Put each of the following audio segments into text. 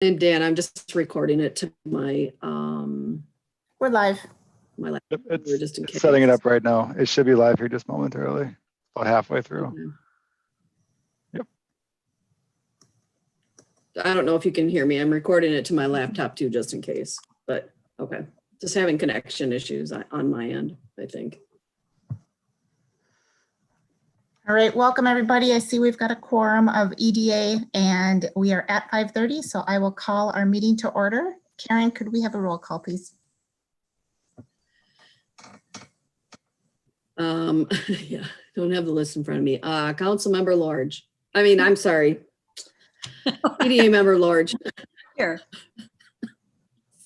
And Dan, I'm just recording it to my We're live. my laptop. Yep, it's, just in it's case. setting it up right now. It should be live here just momentarily, about halfway through. Okay. Yep. I don't know if you can hear me. I'm recording it to my laptop too, just in case. But okay, just having connection issues on my end, I think. All right, welcome everybody. I see we've got a quorum of EDA and we are at 5:30, so I will call our meeting to order. Karen, could we have a roll call, please? Yeah, don't have the list in front of me. Councilmember Lorge. I'm sorry. EDA member Lorge. Here.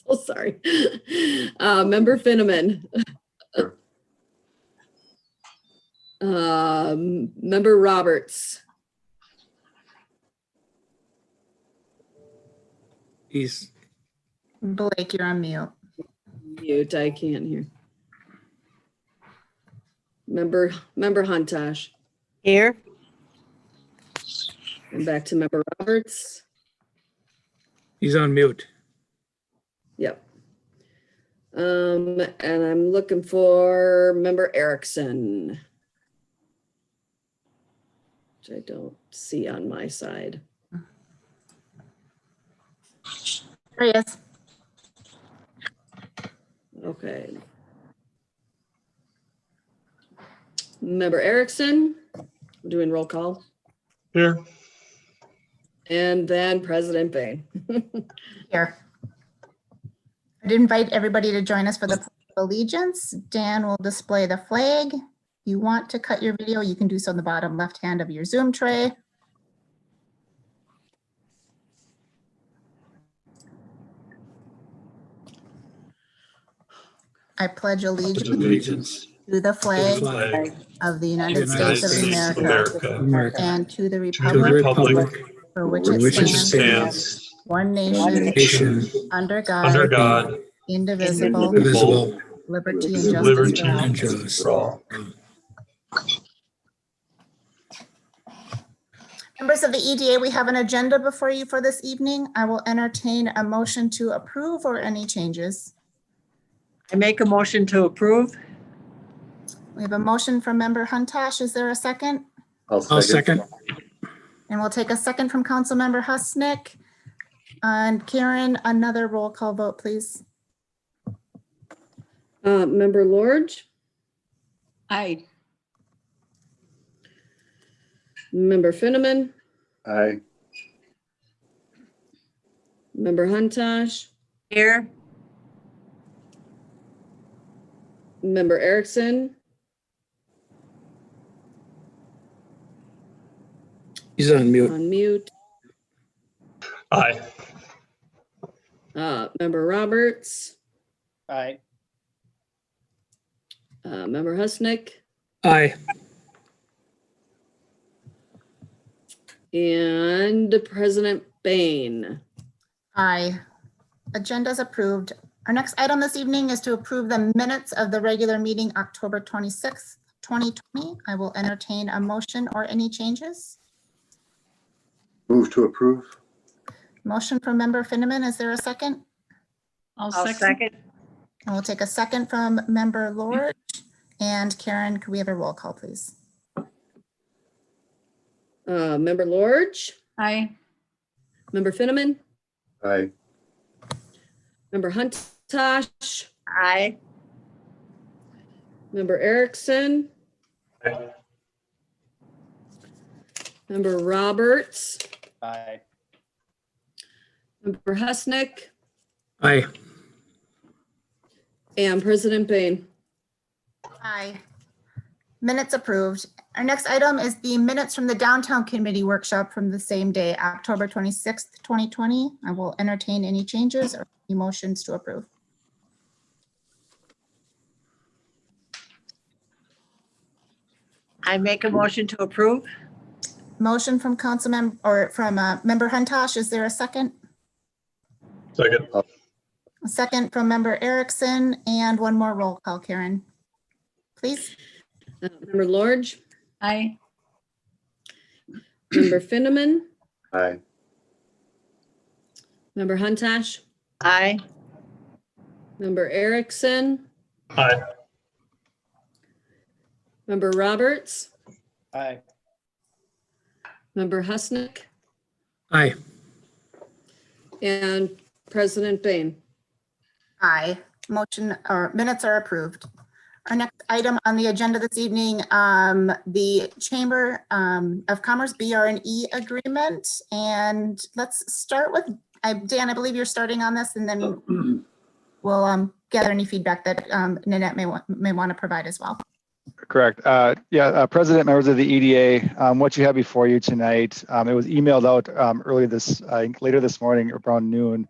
So sorry. Member Finneman. Here. Member Roberts. He's Blake, you're on mute. Mute, I can't hear. Member Huntash. Here. And back to Member Roberts. he's on mute. Yep. And I'm looking for Member Erickson, which I don't see on my side. There he is. Okay. Member Erickson, we're doing roll call. Here. And then President Bain. Here. I'd invite everybody to join us for the Pledge of Allegiance. Dan will display the flag. If you want to cut your video, you can do so in the bottom left hand of your Zoom tray. I pledge allegiance to the flag Flag of the United United States of States of America America, and to the to the republic republic for which for which it it stands, stands, one nation, nation, under Under God, God, indivisible, indivisible, liberty and justice liberty for all. and justice. for all. Members of the EDA, we have an agenda before you for this evening. I will entertain a motion to approve or any changes. I make a motion to approve. We have a motion from Member Huntash. Is there a second? I'll second. And we'll take a second from Councilmember Husnick. And Karen, another roll call vote, please. Member Lorge, Aye. Member Finneman, Aye. Member Huntash, Here. Member Erickson, He's on mute. on mute. Aye. Member Roberts, Aye. Member Husnick, Aye. and President Bain. Aye. Agenda's approved. Our next item this evening is to approve the minutes of the regular meeting, October 26th, 2020. I will entertain a motion or any changes. Move to approve. Motion from Member Finneman. Is there a second? I'll second. And we'll take a second from Member Lord. And Karen, could we have a roll call, please? Member Lorge, Aye. Member Finneman, Aye. Member Huntash, Aye. Member Erickson, Aye. Member Roberts, Aye. Member Husnick, Aye. and President Bain. Aye. Minutes approved. Our next item is the minutes from the Downtown Committee workshop from the same day, October 26th, 2020. I will entertain any changes or any motions to approve. I make a motion to approve. Motion from Councilmember or from Member Huntash. Is there a second? Second. A second from Member Erickson and one more roll call, Karen. Please. Member Lorge, Aye. Member Finneman, Aye. Member Huntash, Aye. Member Erickson, Aye. Member Roberts, Aye. Member Husnick, Aye. and President Bain. Aye. Motion or minutes are approved. Our next item on the agenda this evening, the Chamber of Commerce BR&E agreement. And let's start with, Dan, I believe you're starting on this, and then we'll gather any feedback that Nanette may want to provide as well. Correct. President, members of the EDA, what you have before you tonight, it was emailed out later this morning around noon,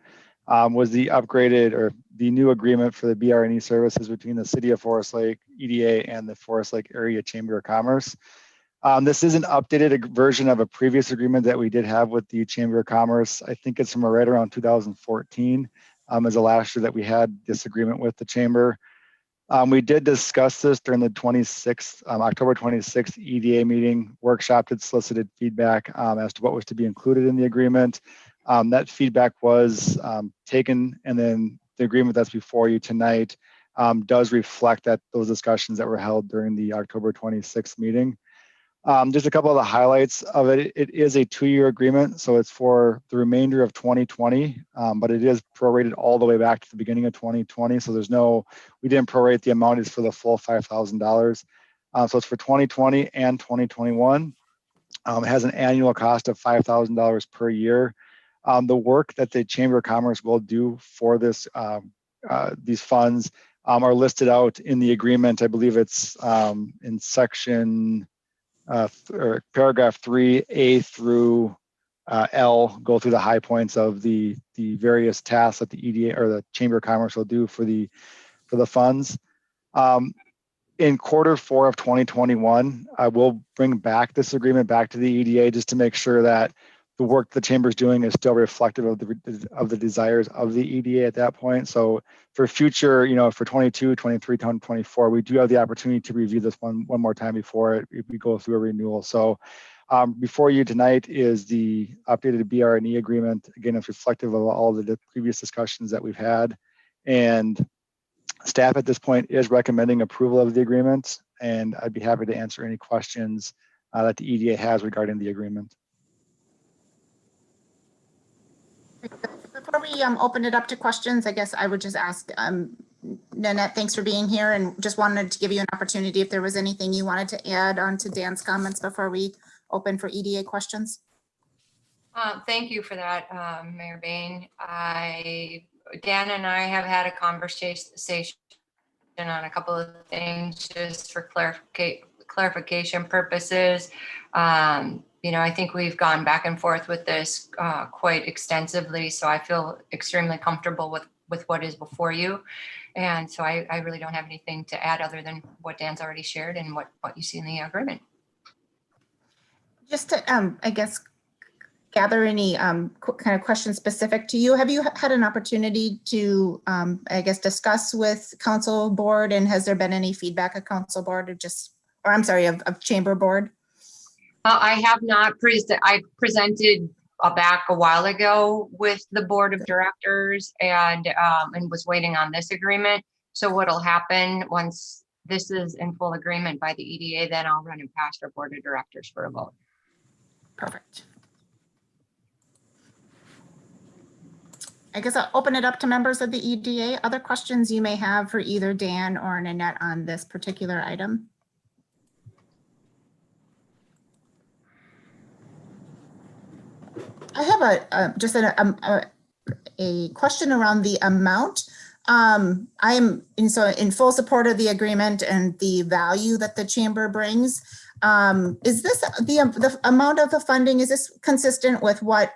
was the upgraded or the new agreement for the BR&E services between the City of Forest Lake, EDA, and the Forest Lake Area Chamber of Commerce. This is an updated version of a previous agreement that we did have with the Chamber of Commerce. I think it's from right around 2014, as the last year that we had this agreement with the Chamber. We did discuss this during the October 26th EDA meeting workshop that solicited feedback as to what was to be included in the agreement. That feedback was taken, and then the agreement that's before you tonight does reflect those discussions that were held during the October 26th meeting. Just a couple of the highlights of it. It is a 2-year agreement, so it's for the remainder of 2020, but it is prorated all the way back to the beginning of 2020. So we didn't prorate the amount, it's for the full $5,000. So it's for 2020 and 2021. It has an annual cost of $5,000 per year. The work that the Chamber of Commerce will do for these funds are listed out in the agreement. I believe it's in section or paragraph 3A through L, go through the high points of the various tasks that the EDA or the Chamber of Commerce will do for the funds. In Q4 of 2021, I will bring back this agreement back to the EDA just to make sure that the work the chamber is doing is still reflective of the desires of the EDA at that point. So for future, for 22, 23, 24, we do have the opportunity to review this one more time before we go through a renewal. So before you tonight is the updated BR&E agreement. Again, it's reflective of all the previous discussions that we've had. And staff at this point is recommending approval of the agreement, and I'd be happy to answer any questions that the EDA has regarding the agreement. Before we open it up to questions, I guess I would just ask Nanette, thanks for being here, and just wanted to give you an opportunity if there was anything you wanted to add on to Dan's comments before we open for EDA questions. Thank you for that, Mayor Bain. Dan and I have had a conversation on a couple of things just for clarification purposes. I think we've gone back and forth with this quite extensively, so I feel extremely comfortable with what is before you. And so I really don't have anything to add other than what Dan's already shared and what you see in the agreement. Just to, I guess, gather any kind of questions specific to you. Have you had an opportunity to, I guess, discuss with council board, and has there been any feedback at council board of chamber board? I have not I presented back a while ago with the board of directors and was waiting on this agreement. So what'll happen once this is in full agreement by the EDA, then I'll run it past our board of directors for a vote. Perfect. I guess I'll open it up to members of the EDA. Other questions you may have for either Dan or Nanette on this particular item? I have just a question around the amount. I am in full support of the agreement and the value that the chamber brings. Is this the amount of the funding? Is this consistent with what?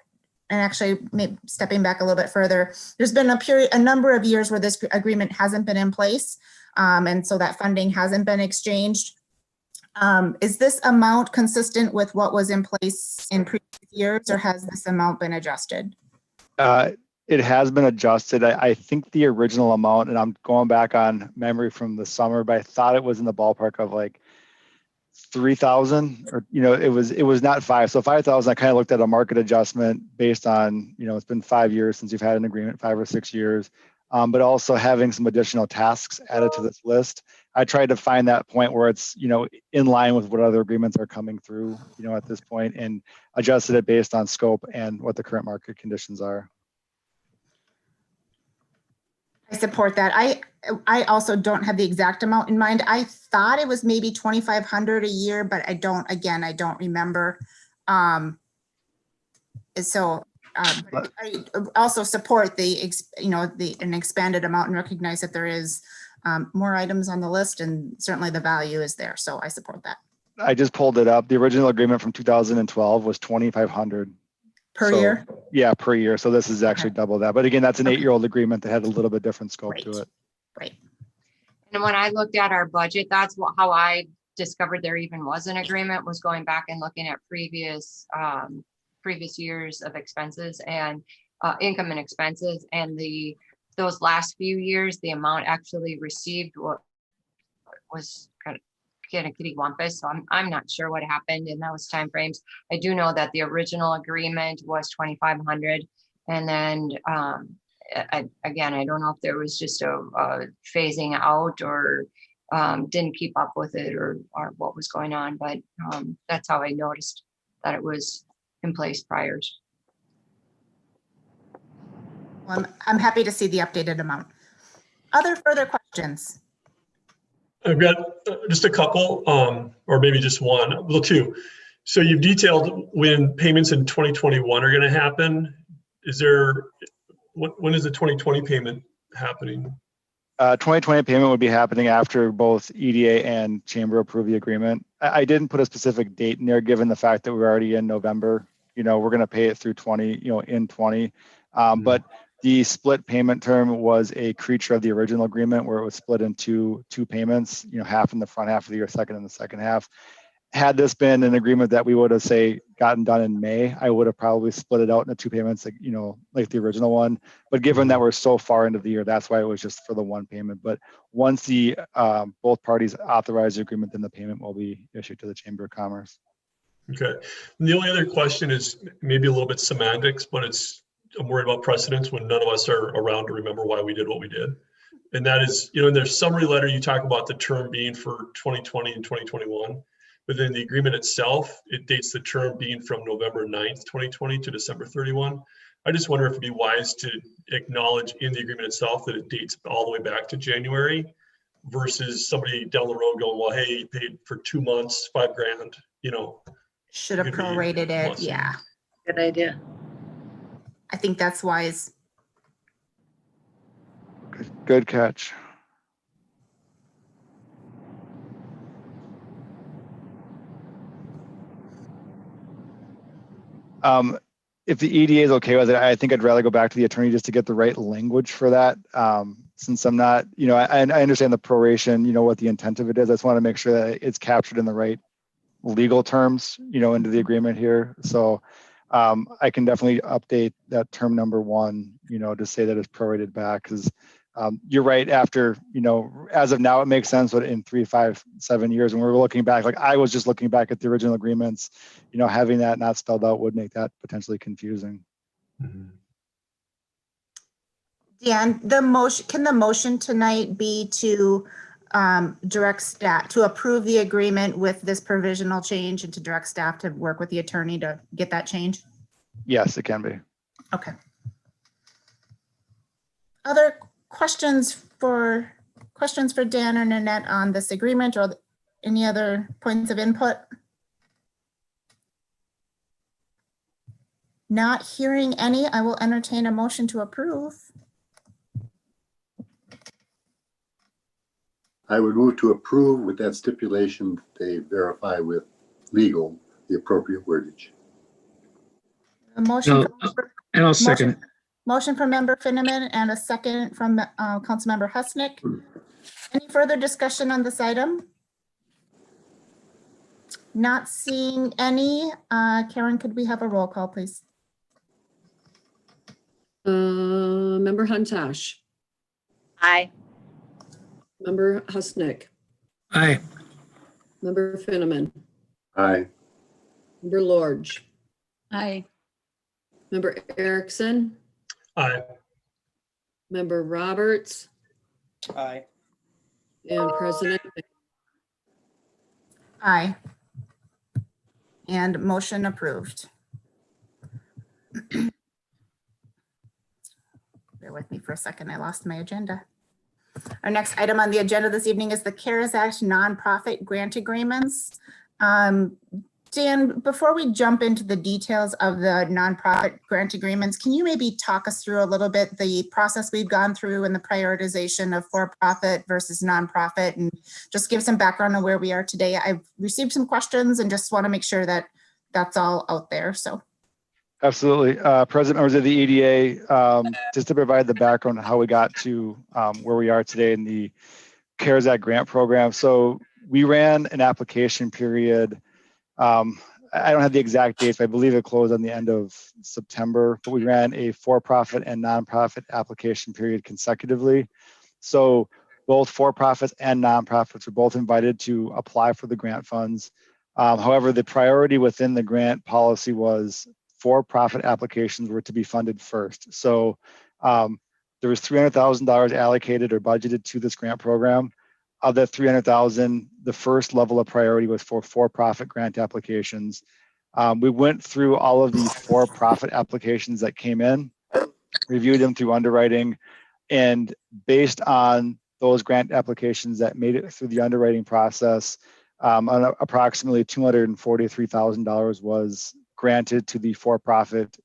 And actually, maybe stepping back a little bit further, there's been a number of years where this agreement hasn't been in place, and so that funding hasn't been exchanged. Is this amount consistent with what was in place in previous years, or has this amount been adjusted? It has been adjusted. I think the original amount, and I'm going back on memory from the summer, but I thought it was in the ballpark of like 3,000, or it was not 5. So 5,000, I kind of looked at a market adjustment based on it's been 5 years since you've had an agreement, 5 or 6 years, but also having some additional tasks added to this list. I tried to find that point where it's in line with what other agreements are coming through at this point, and adjusted it based on scope and what the current market conditions are. I support that. I also don't have the exact amount in mind. I thought it was maybe 2,500 a year, but I don't remember. I also support an expanded amount and recognize that there is more items on the list, and certainly the value is there. So I support that. I just pulled it up. The original agreement from 2012 was 2,500 Per year? Yeah, per year. So this is actually double that. But again, that's an 8-year-old agreement that had a little bit different scope to it. Right. And when I looked at our budget, that's how I discovered there even was an agreement, was going back and looking at previous years of expenses and income and expenses, and those last few years, the amount actually received was kind of kittywampus. So I'm not sure what happened in those timeframes. I do know that the original agreement was 2,500, and then again, I don't know if there was just a phasing out or didn't keep up with it or what was going on, but that's how I noticed that it was in place prior. Well, I'm happy to see the updated amount. Other further questions? I've got just a couple, or maybe just one, well, two. So you've detailed when payments in 2021 are going to happen. When is the 2020 payment happening? 2020 payment would be happening after both EDA and Chamber approve the agreement. I didn't put a specific date in there, given the fact that we're already in November. We're going to pay it through 20, in 20. But the split payment term was a creature of the original agreement, where it was split into two payments, half in the front half of the year, second in the second half. Had this been an agreement that we would have, say, gotten done in May, I would have probably split it out into 2 payments, like the original one. But given that we're so far into the year, that's why it was just for the 1 payment. But once the both parties authorize the agreement, then the payment will be issued to the Chamber of Commerce. Okay. And the only other question is maybe a little bit semantics, but I'm worried about precedents when none of us are around to remember why we did what we did. And that is, in their summary letter, you talk about the term being for 2020 and 2021. But then the agreement itself, it dates the term being from November 9th, 2020 to December 31. I just wonder if it'd be wise to acknowledge in the agreement itself that it dates all the way back to January, versus somebody down the road going, well, hey, you paid for 2 months, $5,000, Should have prorated it. Yeah. Good idea. I think that's wise. Good catch. If the EDA is okay with it, I think I'd rather go back to the attorney just to get the right language for that. Since I'm not, I understand the proration, what the intent of it is. I just want to make sure that it's captured in the right legal terms, into the agreement here. So I can definitely update that term number 1, to say that it's prorated back, because you're right. After, as of now, it makes sense, but in 3, 5, 7 years, when we're looking back, like I was just looking back at the original agreements, having that not spelled out would make that potentially confusing. Mm-hmm. Dan, can the motion tonight be to direct staff to approve the agreement with this provisional change, and to direct staff to work with the attorney to get that change? Yes, it can be. Okay. Other questions for Dan or Nanette on this agreement, or any other points of input? Not hearing any, I will entertain a motion to approve. I would move to approve with that stipulation that they verify with legal the appropriate wordage. A motion. No, and I'll second. Motion from Member Finneman and a second from Councilmember Husnick. Any further discussion on this item? Not seeing any. Karen, could we have a roll call, please? Member Huntash, Aye. Member Husnick, Aye. Member Finneman, Aye. Member Lorge, Aye. Member Erickson, Aye. Member Roberts, Aye. and President. Aye. And motion approved. Bear with me for a second. I lost my agenda. Our next item on the agenda this evening is the CARES Act nonprofit grant agreements. Dan, before we jump into the details of the nonprofit grant agreements, can you maybe talk us through a little bit the process we've gone through and the prioritization of for-profit versus nonprofit, and just give some background on where we are today? I've received some questions and just want to make sure that that's all out there. So. Absolutely. President, members of the EDA, just to provide the background on how we got to where we are today in the CARES Act grant program. So we ran an application period. I don't have the exact dates, but I believe it closed on the end of September, but we ran a for-profit and nonprofit application period consecutively. So both for-profits and nonprofits were both invited to apply for the grant funds. However, the priority within the grant policy was for-profit applications were to be funded first. So there was $300,000 allocated or budgeted to this grant program. Of that $300,000, the first level of priority was for for-profit grant applications. We went through all of the for-profit applications that came in, reviewed them through underwriting, and based on those grant applications that made it through the underwriting process, approximately $243,000 was granted to the for-profit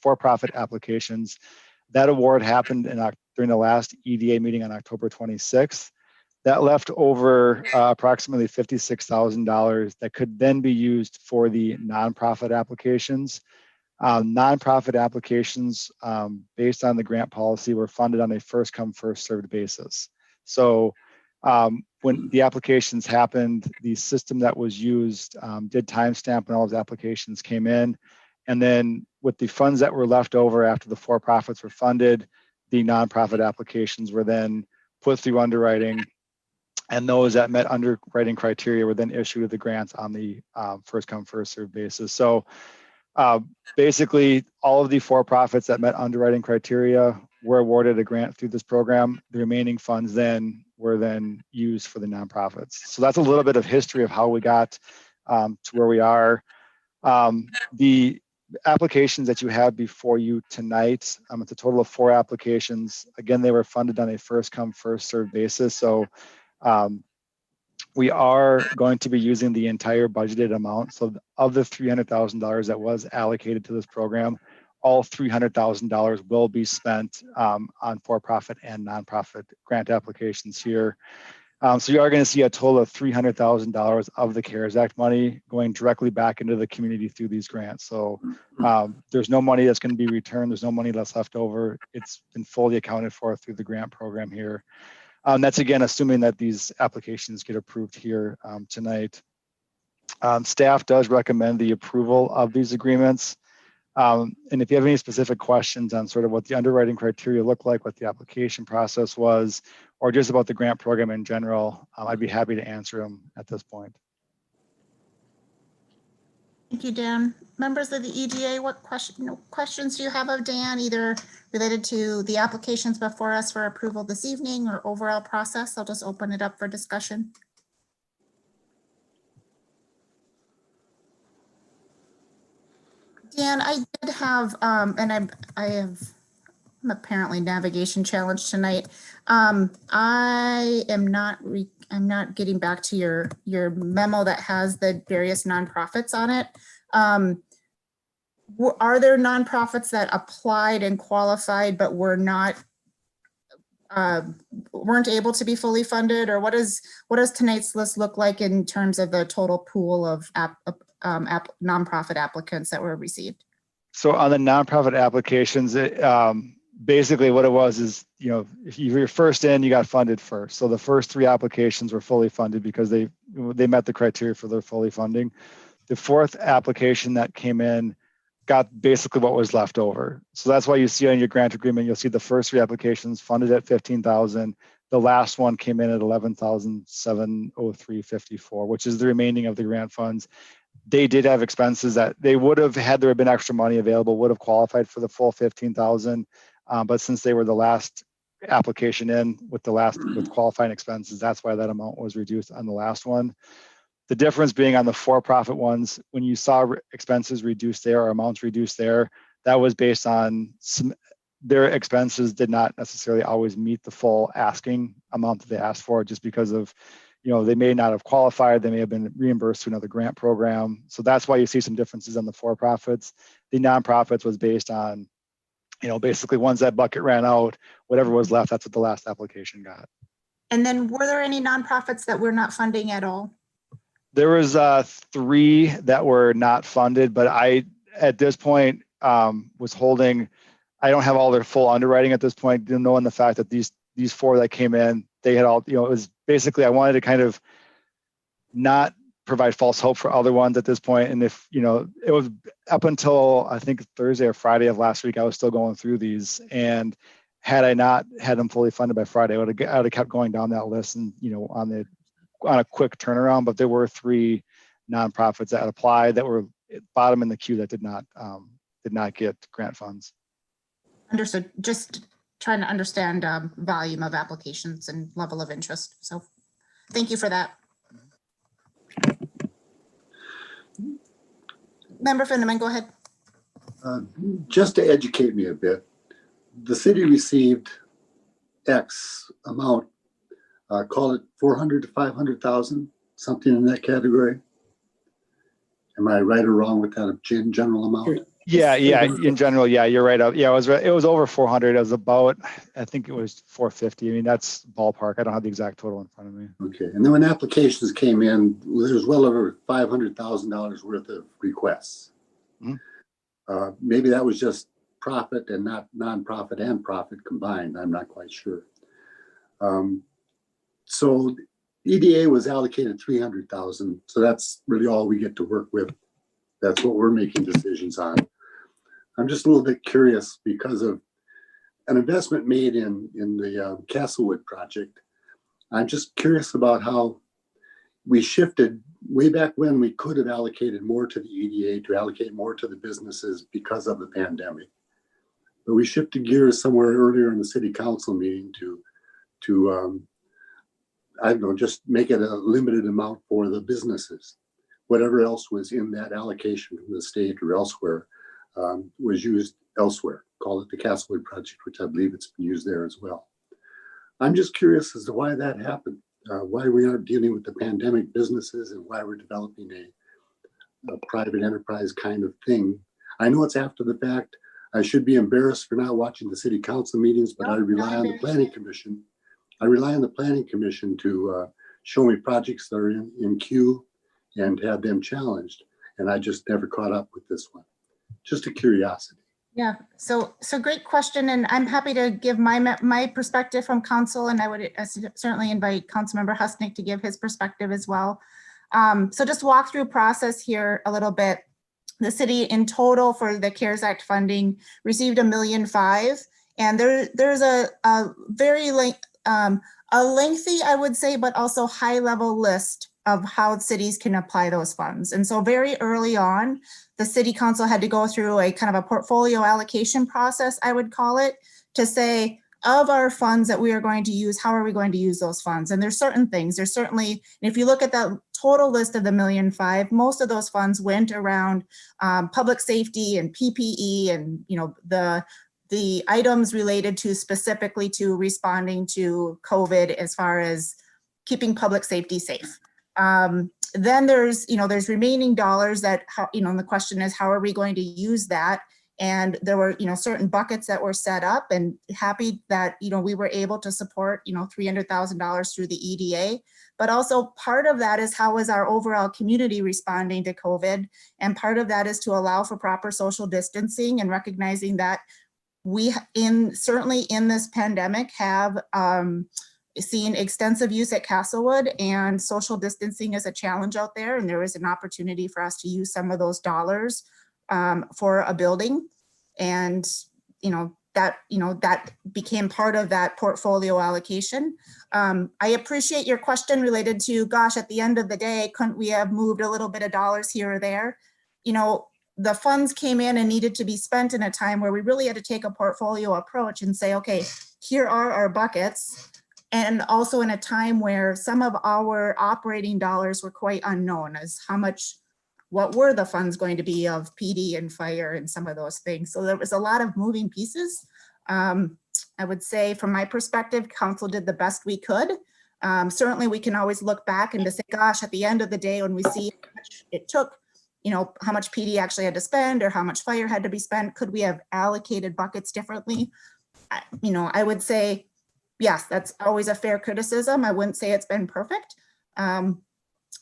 for-profit applications. That award happened during the last EDA meeting on October 26th. That left over approximately $56,000 that could then be used for the nonprofit applications. Nonprofit applications, based on the grant policy, were funded on a first come, first served basis. So when the applications happened, the system that was used did timestamp when all those applications came in. And then with the funds that were left over after the for-profits were funded, the nonprofit applications were then put through underwriting, and those that met underwriting criteria were then issued the grants on the first come, first served basis. So basically, all of the for-profits that met underwriting criteria were awarded a grant through this program. The remaining funds then were then used for the nonprofits. So that's a little bit of history of how we got to where we are. The applications that you have before you tonight, it's a total of 4 applications. Again, they were funded on a first come, first served basis. So we are going to be using the entire budgeted amount. So of the $300,000 that was allocated to this program, all $300,000 will be spent on for-profit and nonprofit grant applications here. So you are going to see a total of $300,000 of the CARES Act money going directly back into the community through these grants. So there's no money that's going to be returned. There's no money that's left over. It's been fully accounted for through the grant program here. That's again, assuming that these applications get approved here tonight. Staff does recommend the approval of these agreements. And if you have any specific questions on sort of what the underwriting criteria look like, what the application process was, or just about the grant program in general, I'd be happy to answer them at this point. Thank you, Dan. Members of the EDA, what questions do you have of Dan, either related to the applications before us for approval this evening or overall process? I'll just open it up for discussion. Dan, I did have, and I'm apparently navigation challenged tonight. I'm not getting back to your memo that has the various nonprofits on it. Are there nonprofits that applied and qualified but weren't able to be fully funded, or what does tonight's list look like in terms of the total pool of nonprofit applicants that were received? So on the nonprofit applications, basically what it was is, if you were first in, you got funded first. So the first 3 applications were fully funded because they met the criteria for their fully funding. The 4th application that came in got basically what was left over. So that's why you see on your grant agreement, you'll see the first 3 applications funded at $15,000. The last one came in at 11,703.54, which is the remaining of the grant funds. They did have expenses that they would have, had there been extra money available, would have qualified for the full 15,000. But since they were the last application in with qualifying expenses, that's why that amount was reduced on the last one. The difference being on the for-profit ones, when you saw expenses reduced there or amounts reduced there, that was based on their expenses did not necessarily always meet the full asking amount that they asked for, just because of, they may not have qualified, they may have been reimbursed to another grant program. So that's why you see some differences on the for-profits. The nonprofits was based on, basically once that bucket ran out, whatever was left, that's what the last application got. And then were there any nonprofits that we're not funding at all? There was 3 that were not funded, but I, at this point, was holding, I don't have all their full underwriting at this point, knowing the fact that these 4 that came in, they had all, it was basically, I wanted to kind of not provide false hope for other ones at this point. And if, it was up until I think Thursday or Friday of last week, I was still going through these. And had I not had them fully funded by Friday, I would have kept going down that list and, on a quick turnaround. But there were 3 nonprofits that applied that were bottom in the queue that did not get grant funds. Understood. Just trying to understand volume of applications and level of interest. So thank you for that. Member Finneman, go ahead. Just to educate me a bit, the city received X amount, call it 400 to 500,000, something in that category. Am I right or wrong with that general amount? Yeah. In general, yeah, you're right. Yeah, it was over 400. It was about, I think it was 450. I mean, that's ballpark. I don't have the exact total in front of me. Okay. And then when applications came in, there was well over $500,000 worth of requests. Mm-hmm. Maybe that was just profit and not nonprofit and profit combined. I'm not quite sure. So EDA was allocated 300,000. So that's really all we get to work with. That's what we're making decisions on. I'm just a little bit curious because of an investment made in the Castlewood project. I'm just curious about how we shifted way back when we could have allocated more to the EDA, to allocate more to the businesses because of the pandemic. But we shifted gears somewhere earlier in the city council meeting to I don't know, just make it a limited amount for the businesses. Whatever else was in that allocation from the state or elsewhere was used elsewhere. Call it the Castlewood project, which I believe it's been used there as well. I'm just curious as to why that happened, why we aren't dealing with the pandemic businesses and why we're developing a private enterprise kind of thing. I know it's after the fact. I should be embarrassed for not watching the city council meetings, but I rely on the planning commission. I rely on the planning commission to show me projects that are in queue and have them challenged. And I just never caught up with this one. Just a curiosity. Yeah, so great question. And I'm happy to give my perspective from council, and I would certainly invite Councilmember Husnick to give his perspective as well. So just walk through process here a little bit. The city in total for the CARES Act funding received $1.5 million. And there's a very lengthy, I would say, but also high level list of how cities can apply those funds. And so very early on, the city council had to go through a kind of a portfolio allocation process, I would call it, to say, of our funds that we are going to use, how are we going to use those funds? And there's certain things, there's certainly, if you look at that total list of the $1.5 million, most of those funds went around public safety and PPE and, the items related to specifically to responding to COVID as far as keeping public safety safe. Then there's remaining dollars that, and the question is, how are we going to use that? And there were, certain buckets that were set up, and happy that, we were able to support, $300,000 through the EDA. But also part of that is how is our overall community responding to COVID? And part of that is to allow for proper social distancing and recognizing that we certainly in this pandemic have seen extensive use at Castlewood, and social distancing is a challenge out there. And there is an opportunity for us to use some of those dollars for a building. And, that, that became part of that portfolio allocation. I appreciate your question related to, gosh, at the end of the day, couldn't we have moved a little bit of dollars here or there? The funds came in and needed to be spent in a time where we really had to take a portfolio approach and say, okay, here are our buckets. And also in a time where some of our operating dollars were quite unknown as how much, what were the funds going to be of PD and fire and some of those things. So there was a lot of moving pieces. I would say from my perspective, council did the best we could. Certainly we can always look back and to say, gosh, at the end of the day, when we see how much it took, how much PD actually had to spend or how much fire had to be spent, could we have allocated buckets differently? I would say, yes, that's always a fair criticism. I wouldn't say it's been perfect.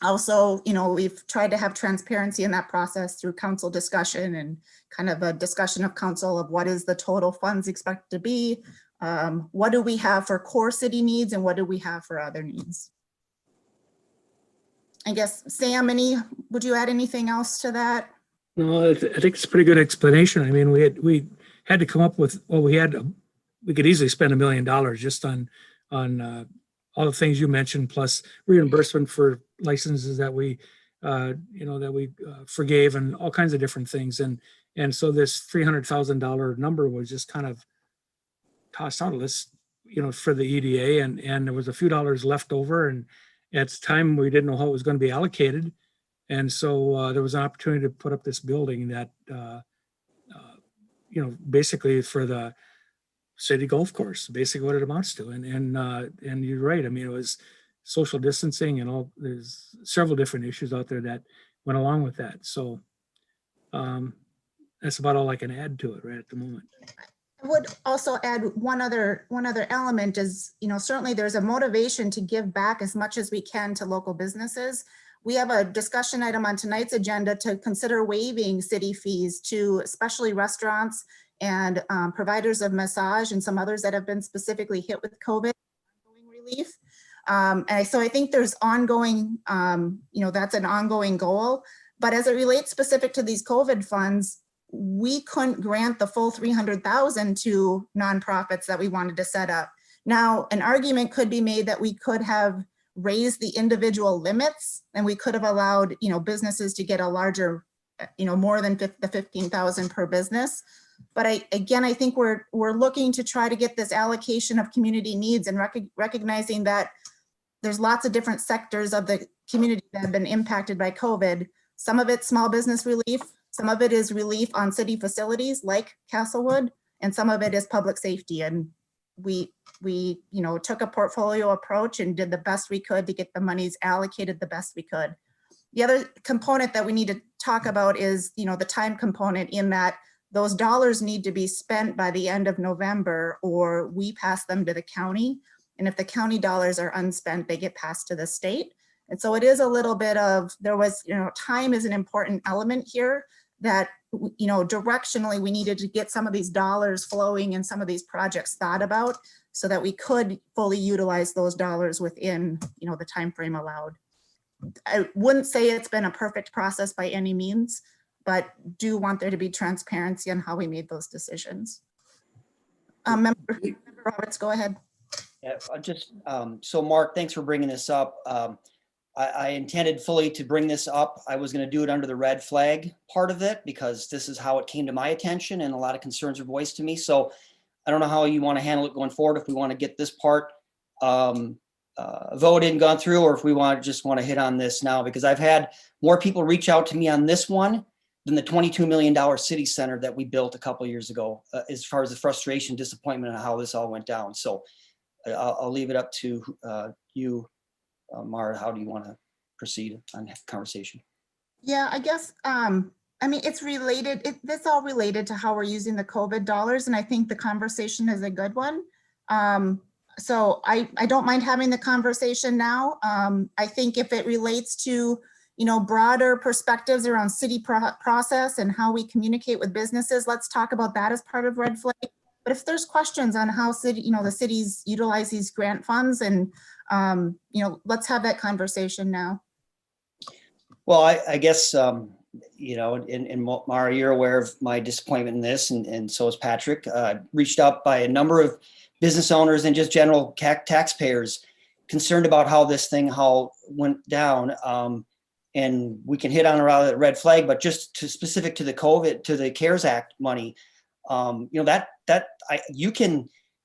Also, we've tried to have transparency in that process through council discussion and kind of a discussion of council of what is the total funds expected to be? What do we have for core city needs and what do we have for other needs? I guess, Sam, would you add anything else to that? No, I think it's a pretty good explanation. I mean, we had to come up with, well, we could easily spend $1 million just on all the things you mentioned, plus reimbursement for licenses that we forgave and all kinds of different things. And so this $300,000 number was just kind of tossed out of this, for the EDA, and there was a few dollars left over, and at the time we didn't know how it was going to be allocated. And so there was an opportunity to put up this building that, basically for the city golf course, basically what it amounts to. And you're right. I mean, it was social distancing and all, there's several different issues out there that went along with that. So that's about all I can add to it right at the moment. I would also add one other element is, certainly there's a motivation to give back as much as we can to local businesses. We have a discussion item on tonight's agenda to consider waiving city fees to especially restaurants and providers of massage and some others that have been specifically hit with COVID relief. And so I think there's ongoing, that's an ongoing goal. But as it relates specific to these COVID funds, we couldn't grant the full 300,000 to nonprofits that we wanted to set up. Now, an argument could be made that we could have raised the individual limits and we could have allowed, businesses to get a larger, more than the 15,000 per business. But I think we're looking to try to get this allocation of community needs and recognizing that there's lots of different sectors of the community that have been impacted by COVID. Some of it's small business relief. Some of it is relief on city facilities like Castlewood, and some of it is public safety. And we took a portfolio approach and did the best we could to get the monies allocated the best we could. The other component that we need to talk about is, the time component, in that those dollars need to be spent by the end of November or we pass them to the county. And if the county dollars are unspent, they get passed to the state. And so it is a little bit of, time is an important element here that, directionally we needed to get some of these dollars flowing and some of these projects thought about so that we could fully utilize those dollars within, the time frame allowed. I wouldn't say it's been a perfect process by any means, but do want there to be transparency on how we made those decisions. Member Roberts, go ahead. Yeah, so Mark, thanks for bringing this up. I intended fully to bring this up. I was going to do it under the red flag part of it because this is how it came to my attention and a lot of concerns were voiced to me. So I don't know how you want to handle it going forward, if we want to get this part voted and gone through, or if we want to hit on this now, because I've had more people reach out to me on this one than the $22 million city center that we built a couple of years ago, as far as the frustration, disappointment, and how this all went down. So I'll leave it up to you, Mara. How do you want to proceed on the conversation? Yeah, I guess, it's related. That's all related to how we're using the COVID dollars. And I think the conversation is a good one. So I don't mind having the conversation now. I think if it relates to, broader perspectives around city process and how we communicate with businesses, let's talk about that as part of red flag. But if there's questions on how the cities utilize these grant funds, and let's have that conversation now. Well, I guess you know, and Mara, you're aware of my disappointment in this, and so is Patrick. Reached out by a number of business owners and just general taxpayers concerned about how this thing went down. And we can hit on around the red flag, but just specific to the CARES Act money, you know,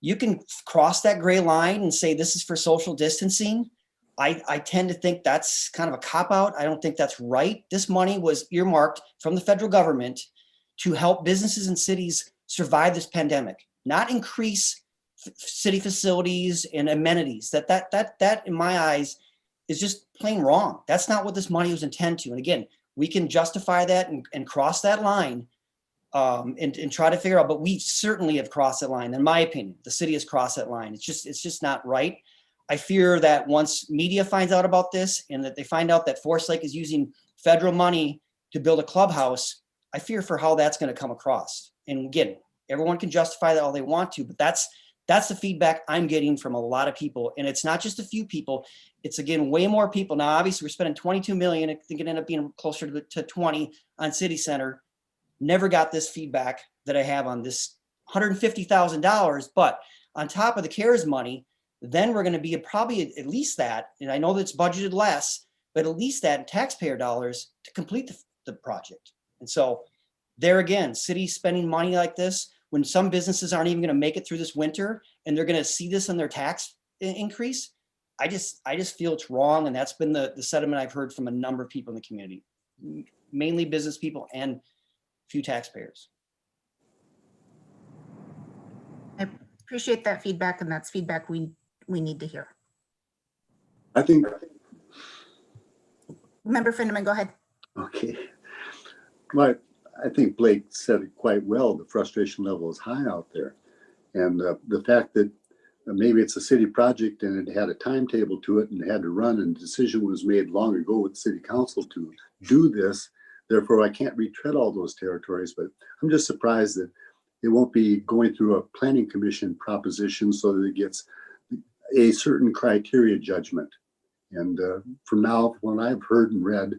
you can cross that gray line and say this is for social distancing. I tend to think that's kind of a cop-out. I don't think that's right. This money was earmarked from the federal government to help businesses and cities survive this pandemic, not increase city facilities and amenities. That in my eyes is just plain wrong. That's not what this money was intended to. And again, we can justify that and cross that line and try to figure out, but we certainly have crossed that line. In my opinion, the city has crossed that line. It's just not right. I fear that once media finds out about this and that they find out that Forest Lake is using federal money to build a clubhouse, I fear for how that's going to come across. And again, everyone can justify that all they want to, but that's the feedback I'm getting from a lot of people. And it's not just a few people. It's, again, way more people. Now, obviously, we're spending 22 million. I think it ended up being closer to 20 on City Center. Never got this feedback that I have on this $150,000. But on top of the CARES money, then we're going to be probably at least that. And I know that it's budgeted less, but at least that in taxpayer dollars to complete the project. And so there again, cities spending money like this when some businesses aren't even going to make it through this winter and they're going to see this in their tax increase. I just feel it's wrong. And that's been the sentiment I've heard from a number of people in the community, mainly business people and a few taxpayers. I appreciate that feedback, and that's feedback we need to hear. I think, Member Finneman, go ahead. okay. Well, I think Blake said it quite well. The frustration level is high out there. And the fact that maybe it's a city project and it had a timetable to it and it had to run, and the decision was made long ago with city council to do this. Therefore, I can't retread all those territories, but I'm just surprised that it won't be going through a planning commission proposition so that it gets a certain criteria judgment. And from now, when I've heard and read,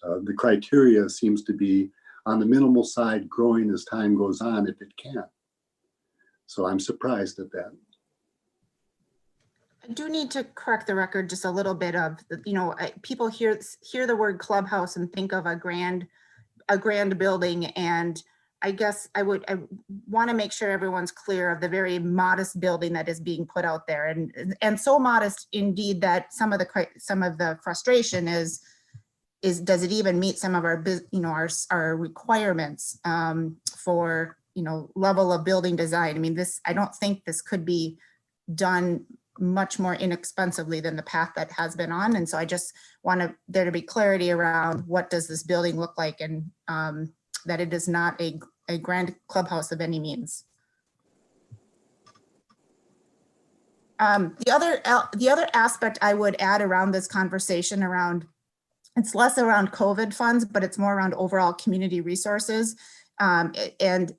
the criteria seems to be on the minimal side, growing as time goes on if it can. So I'm surprised at that. I do need to correct the record just a little bit of, you know, people hear the word clubhouse and think of a grand building. And I guess I want to make sure everyone's clear of the very modest building that is being put out there, and so modest indeed that some of the frustration is does it even meet some of our, you know, our requirements for, you know, level of building design. I mean, I don't think this could be done much more inexpensively than the path that has been on. And so I just want there to be clarity around what does this building look like, and that it is not a grand clubhouse of any means. The other aspect I would add around this conversation it's less around COVID funds, but it's more around overall community resources. And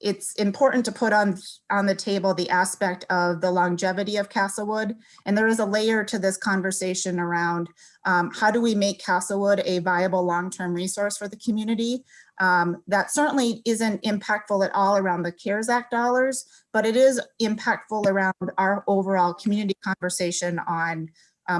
it's important to put on the table the aspect of the longevity of Castlewood. And there is a layer to this conversation around how do we make Castlewood a viable long-term resource for the community? That certainly isn't impactful at all around the CARES Act dollars, but it is impactful around our overall community conversation on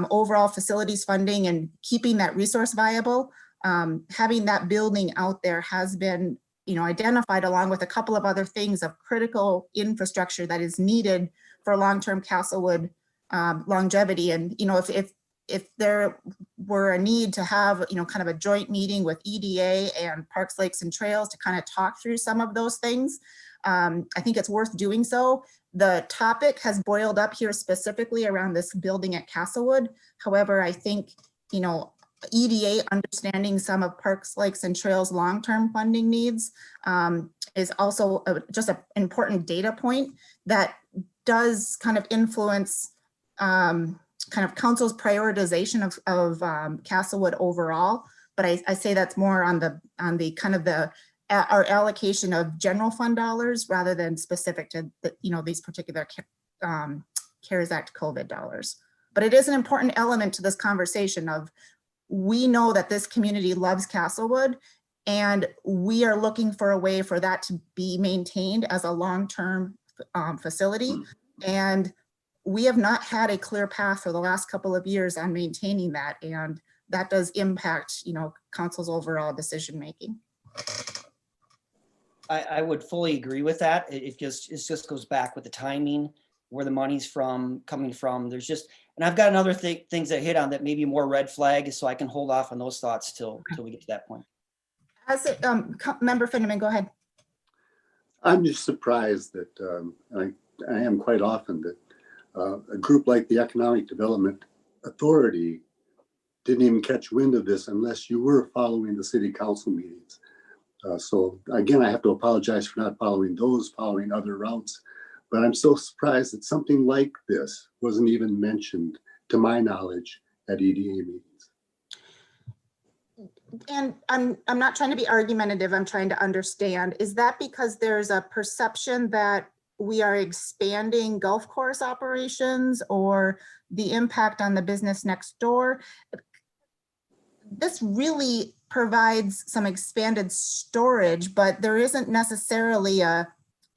overall facilities funding and keeping that resource viable. Having that building out there has been, you know, identified along with a couple of other things of critical infrastructure that is needed for long-term Castlewood longevity. And, you know, if there were a need to have, you know, kind of a joint meeting with EDA and Parks, Lakes and Trails to kind of talk through some of those things, I think it's worth doing so. The topic has boiled up here specifically around this building at Castlewood. However, I think, you know, EDA understanding some of Parks, Lakes and Trails long-term funding needs is also just an important data point that does kind of influence kind of council's prioritization of Castlewood overall. But I say that's more on the kind of our allocation of general fund dollars rather than specific to these particular CARES Act COVID dollars. But it is an important element to this conversation of we know that this community loves Castlewood, and we are looking for a way for that to be maintained as a long-term facility. And we have not had a clear path for the last couple of years on maintaining that. And that does impact, council's overall decision-making. I would fully agree with that. It just goes back with the timing, where the money's coming from. There's just, and I've got another things that hit on that maybe more red flag, so I can hold off on those thoughts till we get to that point. As Member Finneman, go ahead. I'm just surprised that I am quite often that a group like the Economic Development Authority didn't even catch wind of this unless you were following the city council meetings. So again, I have to apologize for not following other routes, but I'm so surprised that something like this wasn't even mentioned, to my knowledge, at EDA meetings. And I'm not trying to be argumentative, I'm trying to understand. Is that because there's a perception that we are expanding golf course operations, or the impact on the business next door? This really provides some expanded storage, but there isn't necessarily a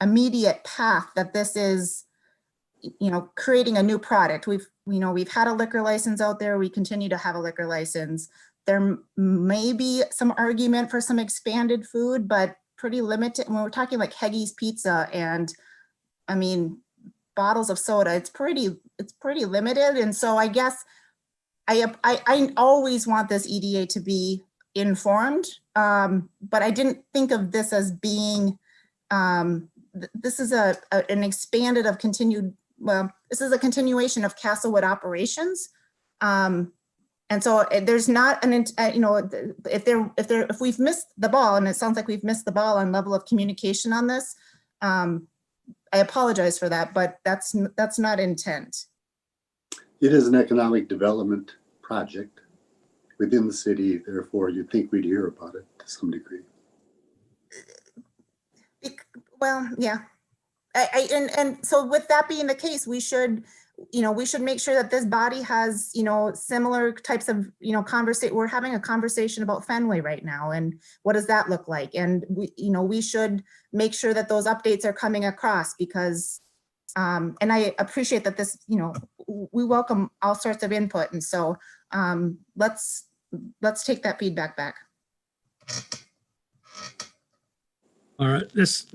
immediate path that this is, creating a new product. We've had a liquor license out there. We continue to have a liquor license. There may be some argument for some expanded food, but pretty limited. When we're talking like Heggy's Pizza and bottles of soda, it's pretty limited. And so I guess I always want this EDA to be informed, but I didn't think of this as being, this is an expanded of continued, well, this is a continuation of Castlewood operations. And so there's not if we've missed the ball, and it sounds like we've missed the ball on level of communication on this, I apologize for that, but that's not intent. It is an economic development project within the city, therefore you'd think we'd hear about it to some degree. Well, yeah. And so with that being the case, we should make sure that this body has, similar types of, we're having a conversation about Fenway right now, and what does that look like? And we should make sure that those updates are coming across, because, and I appreciate that this, we welcome all sorts of input. And so let's take that feedback back. All right, this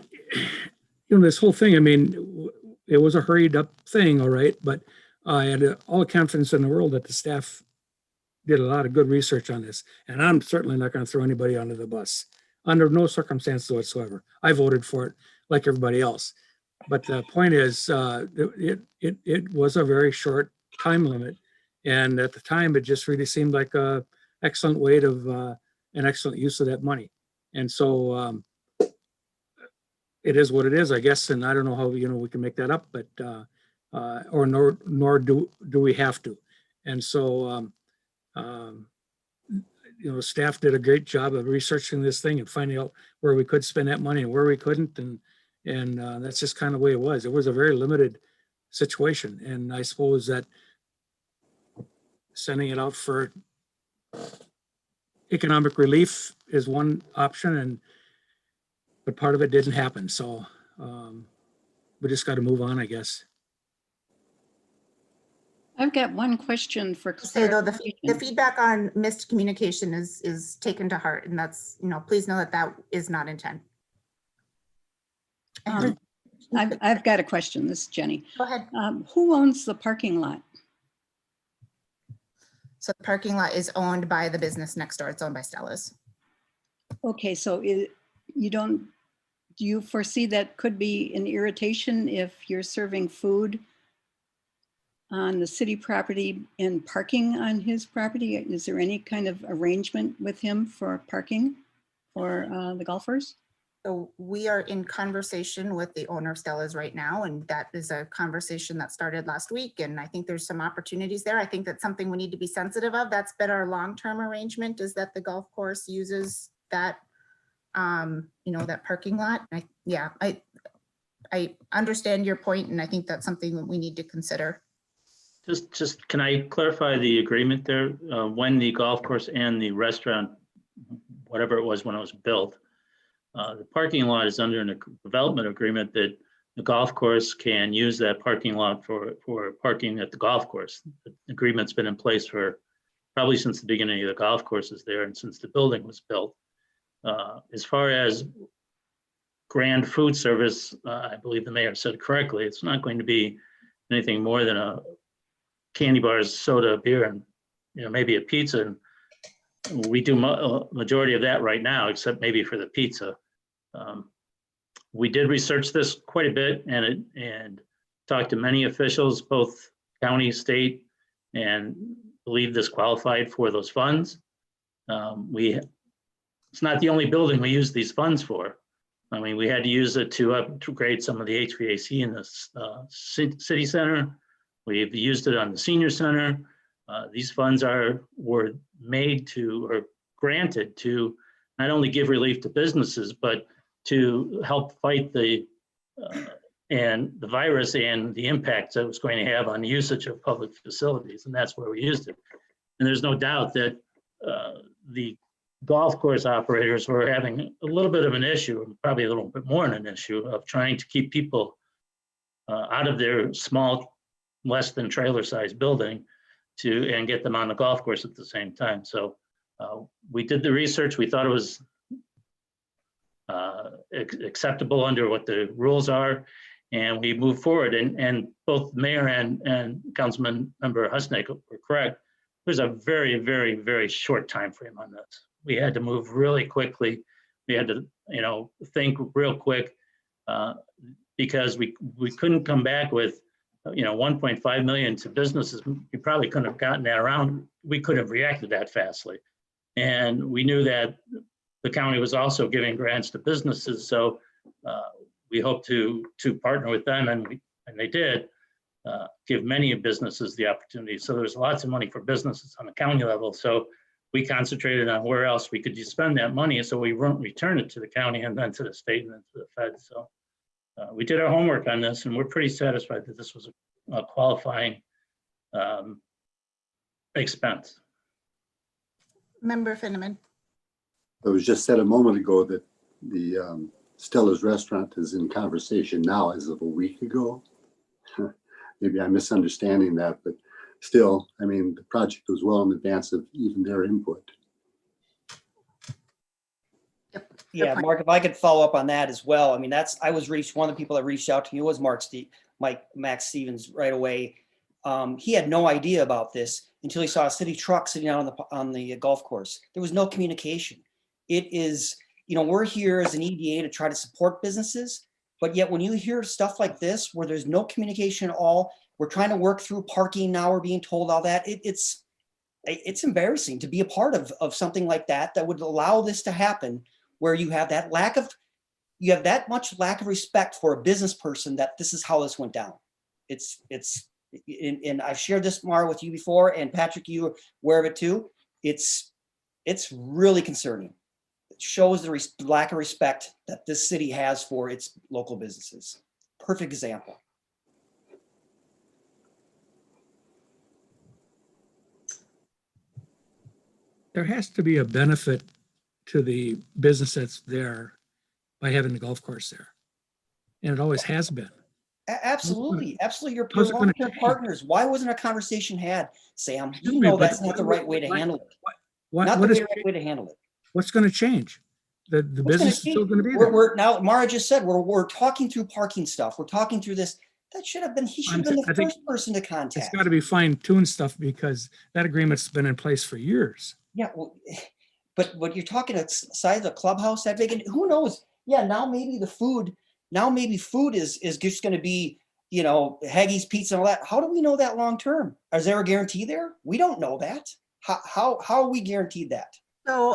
whole thing, it was a hurried up thing, all right, but I had all the confidence in the world that the staff did a lot of good research on this, and I'm certainly not going to throw anybody under the bus under no circumstances whatsoever. I voted for it like everybody else, but the point is, it was a very short time limit, and at the time, it just really seemed like a excellent way of an excellent use of that money, and so. It is what it is, I guess, and I don't know how we can make that up, but nor do we have to. And so staff did a great job of researching this thing and finding out where we could spend that money and where we couldn't, and that's just kind of the way it was. It was a very limited situation, and I suppose that sending it out for economic relief is one option, but part of it didn't happen. So we just got to move on, I guess. I've got one question for Say though, clarification. the feedback on missed communication is taken to heart, and that's, please know that is not intent. I've got a question. This is Jenny. Go ahead. Who owns the parking lot? So the parking lot is owned by the business next door. It's owned by Stella's. Okay, so do you foresee that could be an irritation if you're serving food on the city property and parking on his property? Is there any kind of arrangement with him for parking for the golfers? So we are in conversation with the owner of Stella's right now, and that is a conversation that started last week. And I think there's some opportunities there. I think that's something we need to be sensitive of. That's been our long-term arrangement, is that the golf course uses that, that parking lot. I understand your point, and I think that's something that we need to consider. Just, can I clarify the agreement there? When the golf course and the restaurant, whatever it was when it was built, the parking lot is under a development agreement that the golf course can use that parking lot for parking at the golf course. The agreement's been in place for probably since the beginning of the golf courses there and since the building was built. As far as grand food service, I believe the mayor said correctly, it's not going to be anything more than a candy bars, soda, beer, and maybe a pizza. And we do majority of that right now, except maybe for the pizza. We did research this quite a bit and talked to many officials, both county, state, and believe this qualified for those funds. It's not the only building we use these funds for. I mean, we had to use it to upgrade some of the HVAC in the city center. We've used it on the senior center. These funds were made to, or granted to, not only give relief to businesses, but to help fight the virus and the impacts that it was going to have on the usage of public facilities. And that's where we used it. And there's no doubt that the golf course operators were having a little bit of an issue, probably a little bit more than an issue, of trying to keep people out of their small, less than trailer sized building and get them on the golf course at the same time. So we did the research. We thought it was acceptable under what the rules are, and we moved forward. And both Mayor and Councilman Member Husnick were correct. There's a very, very, very short time frame on this. We had to move really quickly. We had to, think real quick because we couldn't come back with, 1.5 million to businesses. We probably couldn't have gotten that around. We couldn't have reacted that fastly. And we knew that the county was also giving grants to businesses. So we hope to partner with them, and they did give many businesses the opportunity. So there's lots of money for businesses on the county level. So we concentrated on where else we could spend that money, so we won't return it to the county and then to the state and then to the feds. So we did our homework on this, and we're pretty satisfied that this was a qualifying expense. Member Finneman. It was just said a moment ago that the Stella's restaurant is in conversation now as of a week ago. Maybe I'm misunderstanding that, but still, I mean, the project was well in advance of even their input. Yep. Yeah, Mark, if I could follow up on that as well. I mean, one of the people that reached out to me was Max Stevens right away. He had no idea about this until he saw a city truck sitting out on the golf course. There was no communication. It is, we're here as an EDA to try to support businesses, but yet when you hear stuff like this, where there's no communication at all, we're trying to work through parking now, we're being told all that. It's embarrassing to be a part of something like that would allow this to happen, where you have that much lack of respect for a business person, that this is how this went down. And I've shared this, Mara, with you before, and Patrick, you are aware of it too. It's really concerning. It shows the lack of respect that this city has for its local businesses. Perfect example. There has to be a benefit to the business that's there by having the golf course there. And it always has been. Absolutely. You're How's it gonna long-term change? partners. Why wasn't a conversation had, Sam? Excuse You me, know but that's not the right way to handle it. Not What the is, right way to handle it. what's going to change? The What's business is gonna still change? going to be there. We're now, Mara just said, we're talking through parking stuff. We're talking through this. He should have been the I think first person to It's contact. got to be fine-tuned stuff, because that agreement's been in place for years. Yeah, well, but what you're talking about, size of the clubhouse that big, and who knows? Yeah, now maybe food is just going to be, Haggie's Pizza and all that. How do we know that long term? Is there a guarantee there? We don't know that. How are we guaranteed that? So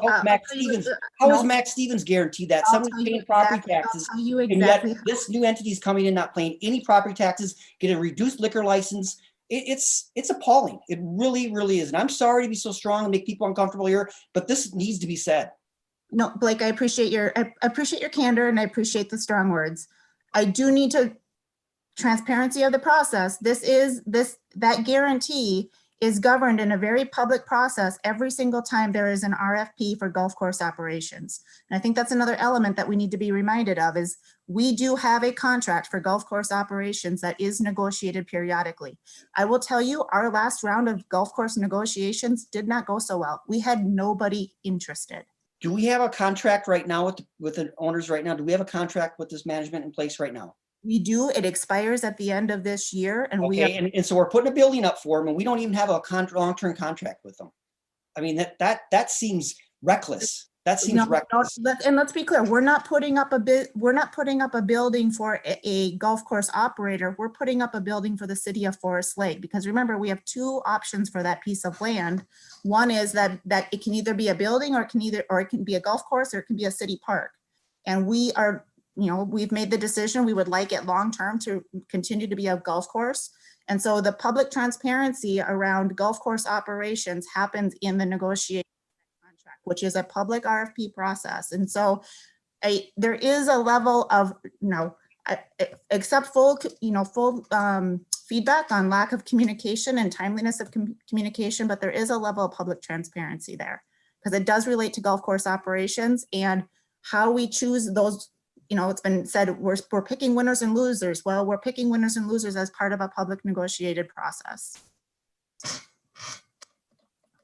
How is Max Stevens guaranteed that? Somebody's paying property taxes, and yet this new entity is coming in not paying any property taxes, get a reduced liquor license. It's appalling. It really, really is. And I'm sorry to be so strong and make people uncomfortable here, but this needs to be said. No, Blake, I appreciate your candor, and I appreciate the strong words. I do need to transparency of the process, that guarantee is governed in a very public process every single time there is an RFP for golf course operations. And I think that's another element that we need to be reminded of is we do have a contract for golf course operations that is negotiated periodically. I will tell you, our last round of golf course negotiations did not go so well. We had nobody interested. Do we have a contract right now with the owners right now? Do we have a contract with this management in place right now? We do. It expires at the end of this year, and we are, Okay, and so we're putting a building up for them, and we don't even have a long-term contract with them. I mean, that seems reckless. That seems reckless. Let's be clear. We're not putting up a building for a golf course operator. We're putting up a building for the city of Forest Lake, because remember, we have two options for that piece of land. One is that it can either be a building or it can be a golf course, or it can be a city park. And we've made the decision, we would like it long-term to continue to be a golf course. And so the public transparency around golf course operations happens in the negotiation contract, which is a public RFP process. And so there is a level of, except full feedback on lack of communication and timeliness of communication, but there is a level of public transparency there, because it does relate to golf course operations and how we choose those. It's been said we're picking winners and losers. Well, we're picking winners and losers as part of a public negotiated process.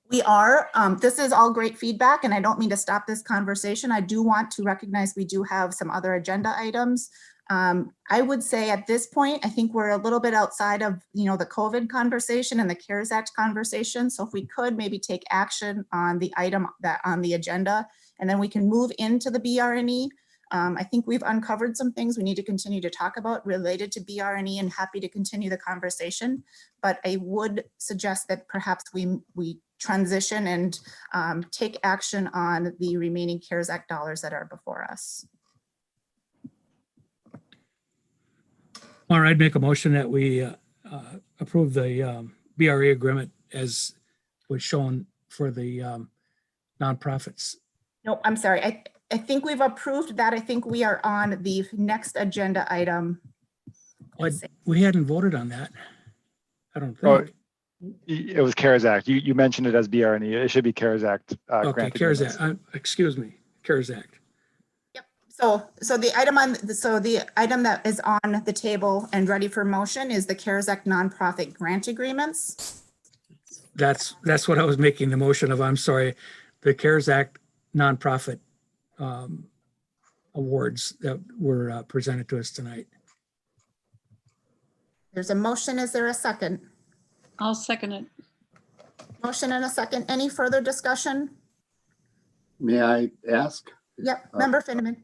This is all great feedback, and I don't mean to stop this conversation. I do want to recognize we do have some other agenda items. I would say at this point, I think we're a little bit outside of, the COVID conversation and the CARES Act conversation. So if we could maybe take action on the item on the agenda, and then we can move into the BRNE. I think we've uncovered some things we need to continue to talk about related to BRNE, and happy to continue the conversation. But I would suggest that perhaps we transition and take action on the remaining CARES Act dollars that are before us. All right, I'd make a motion that we approve the BRE agreement as was shown for the nonprofits. No, I'm sorry. I think we've approved that. I think we are on the next agenda item. We hadn't voted on that. I don't Oh, think. it was CARES Act. You mentioned it as BRNE. It should be CARES Act. Okay, grant CARES agreements. Act. Excuse me, CARES Act. Yep. So the item that is on the table and ready for motion is the CARES Act nonprofit grant agreements. That's what I was making the motion of. I'm sorry. The CARES Act nonprofit awards that were presented to us tonight. There's a motion. Is there a second? I'll second it. Motion and a second. Any further discussion? May I ask? Yep. Member Finneman.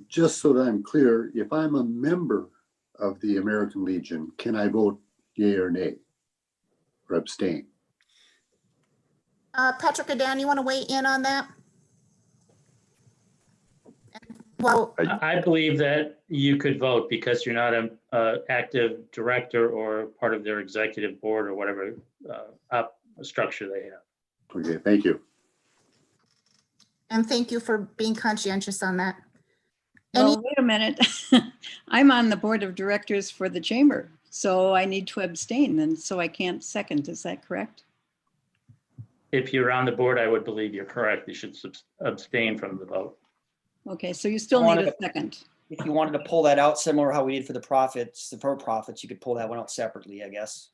Just so that I'm clear, if I'm a member of the American Legion, can I vote yea or nay or abstain? Patrick or Dan, you want to weigh in on that? Well, I believe that you could vote because you're not an active director or part of their executive board or whatever structure they have. Okay, thank you. and thank you for being conscientious on that. Well, wait a minute. I'm on the board of directors for the chamber, so I need to abstain, and so I can't second. Is that correct? If you're on the board, I would believe you're correct. You should abstain from the vote. Okay, so you still need a second. If you wanted to pull that out, similar to how we did for the profits, the for-profits, you could pull that one out separately, I guess.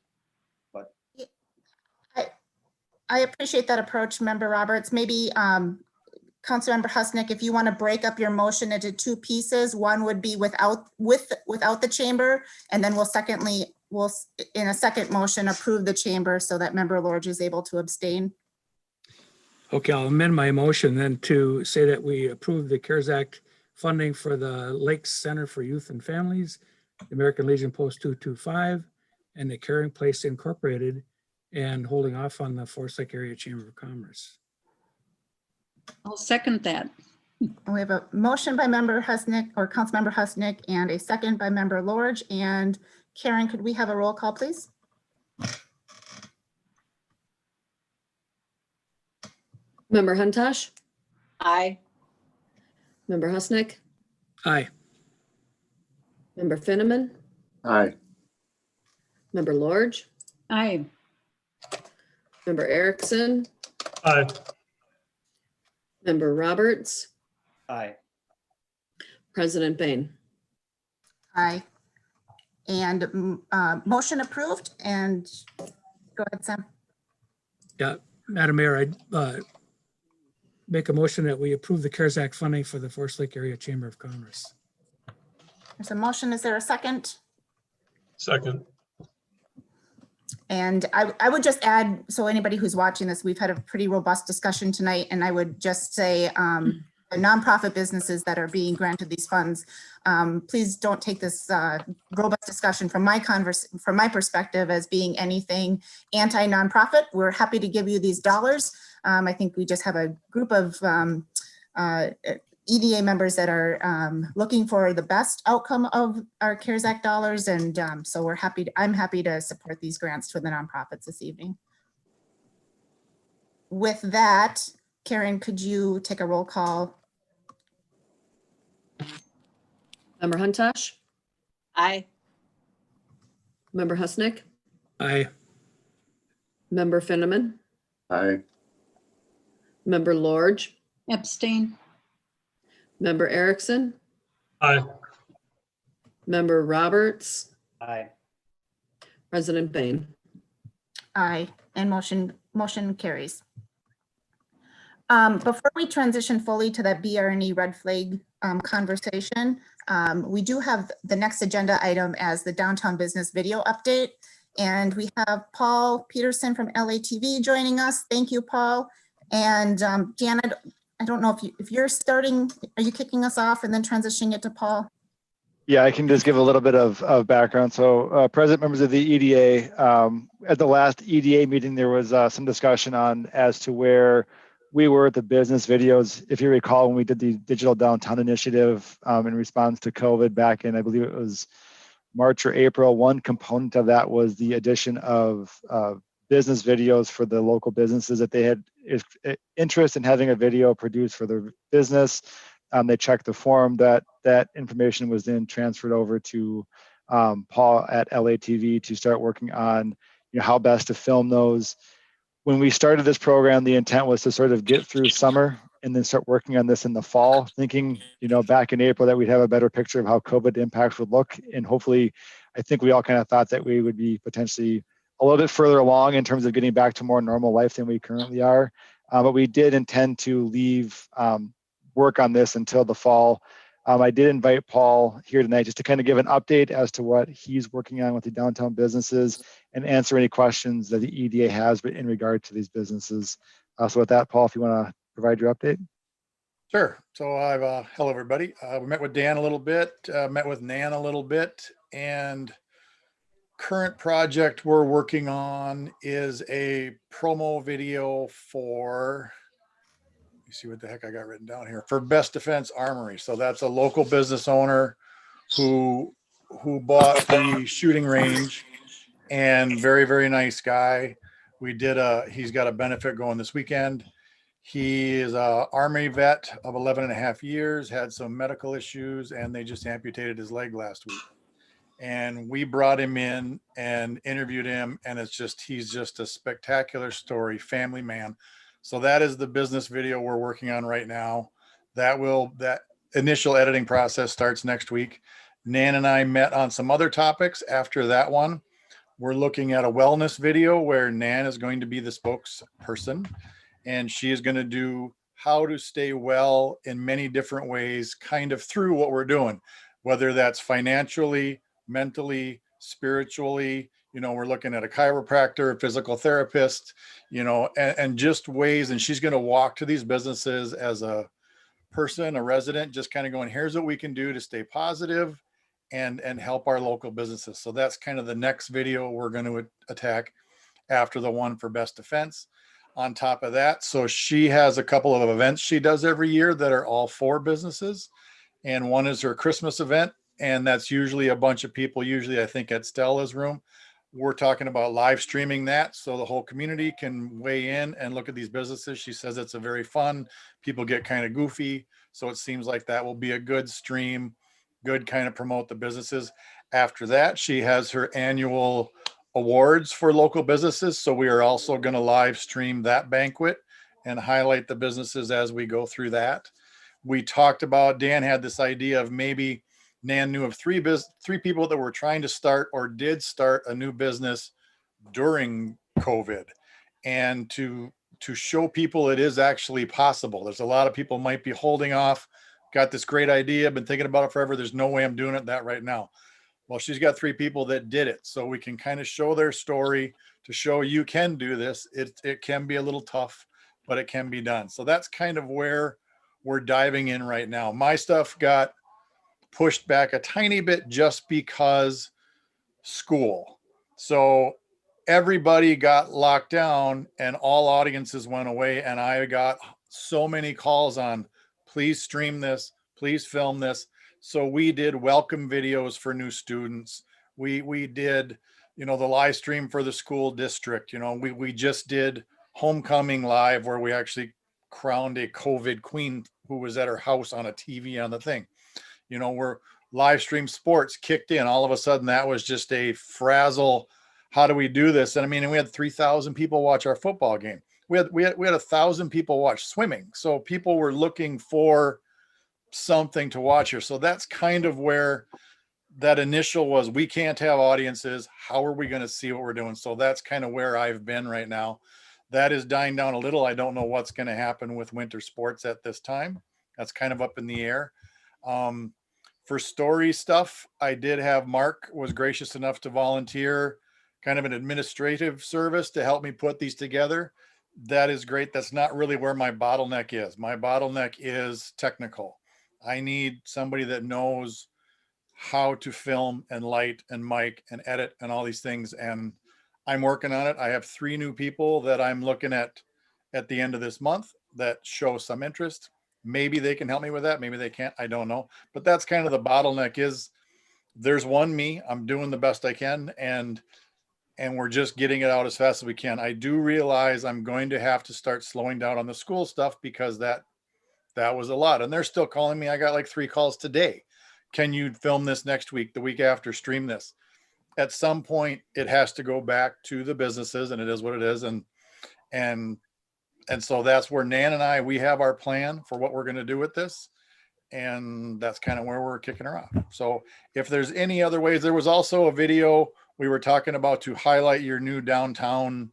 But I appreciate that approach, Member Roberts. Maybe Councilmember Husnick, if you want to break up your motion into two pieces, one would be without the chamber, and then we'll in a second motion approve the chamber so that Member Lorge is able to abstain. Okay, I'll amend my motion then to say that we approve the CARES Act funding for the Lakes Center for Youth and Families, the American Legion Post 225, and the Caring Place Incorporated, and holding off on the Forest Lake Area Chamber of Commerce. I'll second that. We have a motion by Member Husnick or Councilmember Husnick and a second by Member Lorge. And Karen, could we have a roll call, please? Member Huntosh, Aye. Member Husnick, Aye. Member Finneman, Aye. Member Lorge, Aye. Member Erickson, Aye. Member Roberts, Aye. President Bain. Aye. And motion approved, and go ahead, Sam. Yeah, Madam Mayor, I'd make a motion that we approve the CARES Act funding for the Forest Lake Area Chamber of Commerce. There's a motion. Is there a second? Second. And I would just add, so anybody who's watching this, we've had a pretty robust discussion tonight, and I would just say the nonprofit businesses that are being granted these funds, please don't take this robust discussion from my perspective as being anything anti-nonprofit. We're happy to give you these dollars. I think we just have a group of EDA members that are looking for the best outcome of our CARES Act dollars. And so I'm happy to support these grants for the nonprofits this evening. With that, Karen, could you take a roll call? Member Huntosh, Aye. Member Husnick, Aye. Member Finneman, Aye. Member Lorge, Abstain. Member Erickson, Aye. Member Roberts, Aye. President Bain. Aye, and motion carries. Before we transition fully to that BRNE red flag conversation, we do have the next agenda item as the downtown business video update. And we have Paul Peterson from LATV joining us. Thank you, Paul. And Janet, I don't know if you're starting, are you kicking us off and then transitioning it to Paul? Yeah, I can just give a little bit of background. So President, members of the EDA, at the last EDA meeting, there was some discussion on as to where we were at the business videos. If you recall, when we did the Digital Downtown Initiative in response to COVID back in, I believe it was March or April, one component of that was the addition of business videos for the local businesses that they had interest in having a video produced for their business. They checked the form. That information was then transferred over to Paul at LATV to start working on, how best to film those. When we started this program, the intent was to sort of get through summer and then start working on this in the fall, thinking, back in April that we'd have a better picture of how COVID impacts would look. And hopefully, I think we all kind of thought that we would be potentially a little bit further along in terms of getting back to more normal life than we currently are. But we did intend to leave work on this until the fall. I did invite Paul here tonight just to kind of give an update as to what he's working on with the downtown businesses and answer any questions that the EDA has in regard to these businesses. So with that, Paul, if you want to provide your update. Sure. So I've, hello, everybody. We met with Dan a little bit, met with Nan a little bit, and current project we're working on is a promo video for, let me see what the heck I got written down here, for Best Defense Armory. So that's a local business owner who bought the shooting range, and very, very nice guy. He's got a benefit going this weekend. He is a Army vet of 11 and a half years, had some medical issues, and they just amputated his leg last week. And we brought him in and interviewed him, and he's just a spectacular story, family man. So that is the business video we're working on right now. That initial editing process starts next week. Nan and I met on some other topics after that one. We're looking at a wellness video where Nan is going to be the spokesperson, and she is going to do how to stay well in many different ways, kind of through what we're doing, whether that's financially, mentally, spiritually. We're looking at a chiropractor, a physical therapist, and just ways. And she's going to walk to these businesses as a person, a resident, just kind of going, here's what we can do to stay positive and help our local businesses. So that's kind of the next video we're going to attack after the one for Best Defense. On top of that, so she has a couple of events she does every year that are all for businesses. And one is her Christmas event. And that's usually a bunch of people, usually I think at Stella's room. We're talking about live streaming that so the whole community can weigh in and look at these businesses. She says it's a very fun, people get kind of goofy. So it seems like that will be a good stream, good kind of promote the businesses. After that, she has her annual awards for local businesses. So we are also going to live stream that banquet and highlight the businesses as we go through that. We talked about, Dan had this idea of maybe Nan knew of three people that were trying to start or did start a new business during COVID, and to show people it is actually possible. There's a lot of people might be holding off, got this great idea, been thinking about it forever. There's no way I'm doing that right now. Well, she's got three people that did it. So we can kind of show their story to show you can do this. It can be a little tough, but it can be done. So that's kind of where we're diving in right now. My stuff got pushed back a tiny bit just because school. So everybody got locked down and all audiences went away. And I got so many calls on, please stream this, please film this. So we did welcome videos for new students. We did, the live stream for the school district. We just did homecoming live where we actually crowned a COVID queen who was at her house on a TV on the thing. We're live stream sports kicked in. All of a sudden that was just a frazzle. How do we do this? And I mean, we had 3,000 people watch our football game. We had 1,000 people watch swimming. So people were looking for something to watch here. So that's kind of where that initial was. We can't have audiences. How are we going to see what we're doing? So that's kind of where I've been right now. That is dying down a little. I don't know what's going to happen with winter sports at this time. That's kind of up in the air. For story stuff, I did have Mark was gracious enough to volunteer kind of an administrative service to help me put these together. That is great. That's not really where my bottleneck is. My bottleneck is technical. I need somebody that knows how to film and light and mic and edit and all these things. And I'm working on it. I have 3 new people that I'm looking at the end of this month that show some interest. Maybe they can help me with that. Maybe they can't. I don't know. But that's kind of the bottleneck is there's one me. I'm doing the best I can. And we're just getting it out as fast as we can. I do realize I'm going to have to start slowing down on the school stuff because that was a lot. And they're still calling me. I got like 3 calls today. Can you film this next week, the week after, stream this? At some point, it has to go back to the businesses, and it is what it is. And so that's where Nan and I, we have our plan for what we're going to do with this. And that's kind of where we're kicking her off. So if there's any other ways, there was also a video we were talking about to highlight your new downtown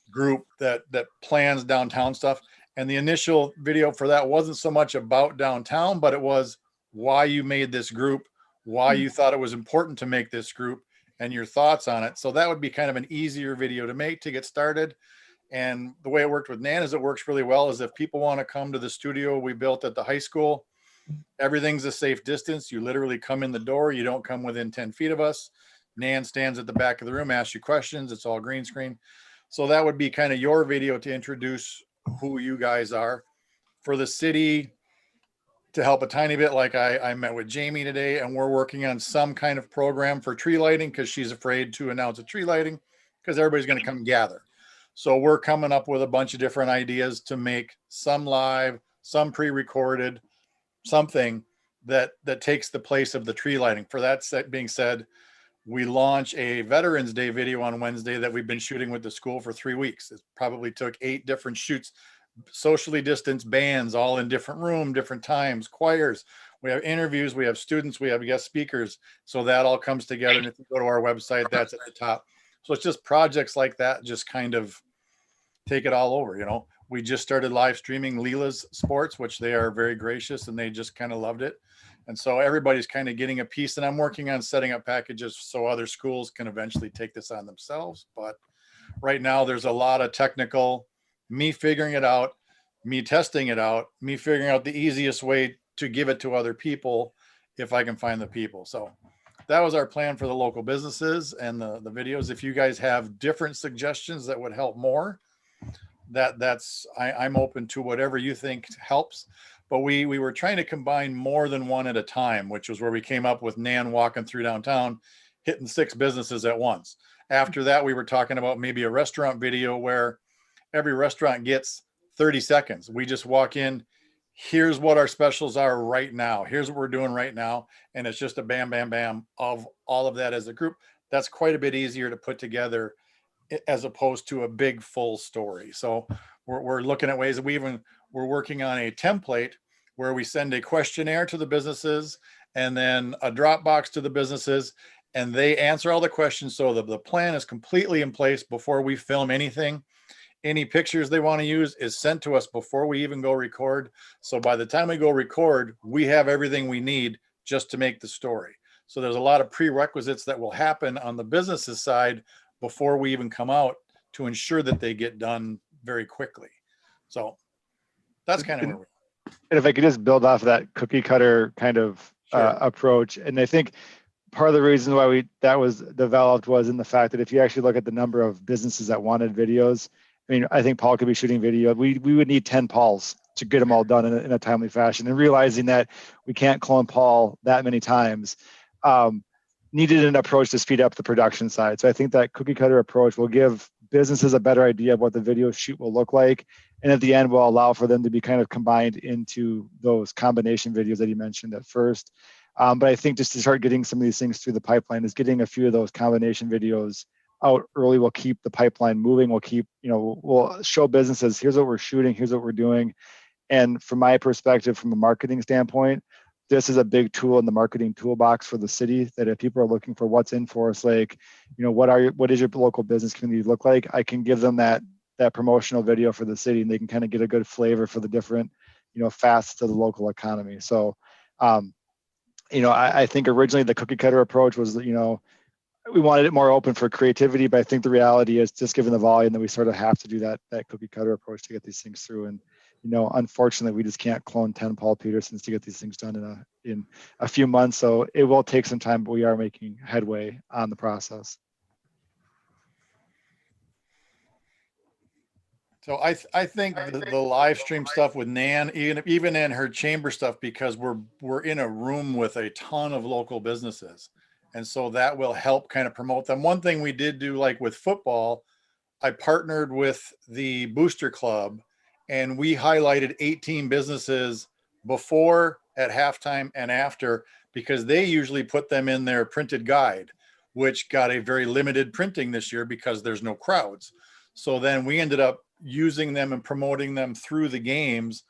group that plans downtown stuff. And the initial video for that wasn't so much about downtown, but it was why you made this group, why you thought it was important to make this group, and your thoughts on it. So that would be kind of an easier video to make to get started. And the way it worked with Nan is it works really well is if people want to come to the studio we built at the high school, everything's a safe distance. You literally come in the door. You don't come within 10 feet of us. Nan stands at the back of the room, asks you questions. It's all green screen. So that would be kind of your video to introduce who you guys are. For the city, to help a tiny bit, like I met with Jamie today, and we're working on some kind of program for tree lighting because she's afraid to announce a tree lighting because everybody's going to come gather. So we're coming up with a bunch of different ideas to make some live, some pre-recorded, something that takes the place of the tree lighting. For that being said, we launch a Veterans Day video on Wednesday that we've been shooting with the school for 3 weeks. It probably took 8 different shoots, socially distanced bands, all in different room, different times, choirs. We have interviews, we have students, we have guest speakers. So that all comes together. And if you go to our website, that's at the top. So it's just projects like that, just kind of take it all over. We just started live streaming Leela's sports, which they are very gracious and they just kind of loved it. And so everybody's kind of getting a piece, and I'm working on setting up packages so other schools can eventually take this on themselves. But right now there's a lot of technical, me figuring it out, me testing it out, me figuring out the easiest way to give it to other people if I can find the people. So that was our plan for the local businesses and the videos. If you guys have different suggestions that would help more, I'm open to whatever you think helps. But we were trying to combine more than one at a time, which was where we came up with Nan walking through downtown, hitting 6 businesses at once. After that, we were talking about maybe a restaurant video where every restaurant gets 30 seconds. We just walk in, here's what our specials are right now. Here's what we're doing right now. And it's just a bam, bam, bam of all of that as a group. that's quite a bit easier to put together as opposed to a big full story. So we're looking at ways that we're working on a template where we send a questionnaire to the businesses and then a Dropbox to the businesses, and they answer all the questions. So the plan is completely in place before we film anything. Any pictures they want to use is sent to us before we even go record. So by the time we go record, we have everything we need just to make the story. So there's a lot of prerequisites that will happen on the business's side before we even come out to ensure that they get done very quickly. So that's kind of where we're. And if I could just build off of that cookie cutter kind of approach, and I think part of the reason why that was developed was in the fact that if you actually look at the number of businesses that wanted videos, I mean, I think Paul could be shooting video. We would need 10 Pauls to get them all done in a timely fashion. And realizing that we can't clone Paul that many times, needed an approach to speed up the production side. So I think that cookie cutter approach will give businesses a better idea of what the video shoot will look like. And at the end will allow for them to be kind of combined into those combination videos that you mentioned at first. But I think just to start getting some of these things through the pipeline is getting a few of those combination videos out early will keep the pipeline moving. We'll keep, we'll show businesses, here's what we're shooting, here's what we're doing. And from my perspective, from a marketing standpoint, this is a big tool in the marketing toolbox for the city that if people are looking for what's in for us, like, what is your local business community look like? I can give them that promotional video for the city and they can kind of get a good flavor for the different, facets of the local economy. So, I think originally the cookie cutter approach was, we wanted it more open for creativity, but I think the reality is just given the volume that we sort of have to do that cookie cutter approach to get these things through. And, unfortunately, we just can't clone 10 Paul Petersons to get these things done in a few months. So it will take some time, but we are making headway on the process. So I think the live stream stuff with Nan, even in her chamber stuff, because we're in a room with a ton of local businesses. And so that will help kind of promote them. One thing we did do, like with football, I partnered with the Booster Club and we highlighted 18 businesses before, at halftime, and after, because they usually put them in their printed guide, which got a very limited printing this year because there's no crowds. So then we ended up using them and promoting them through the games.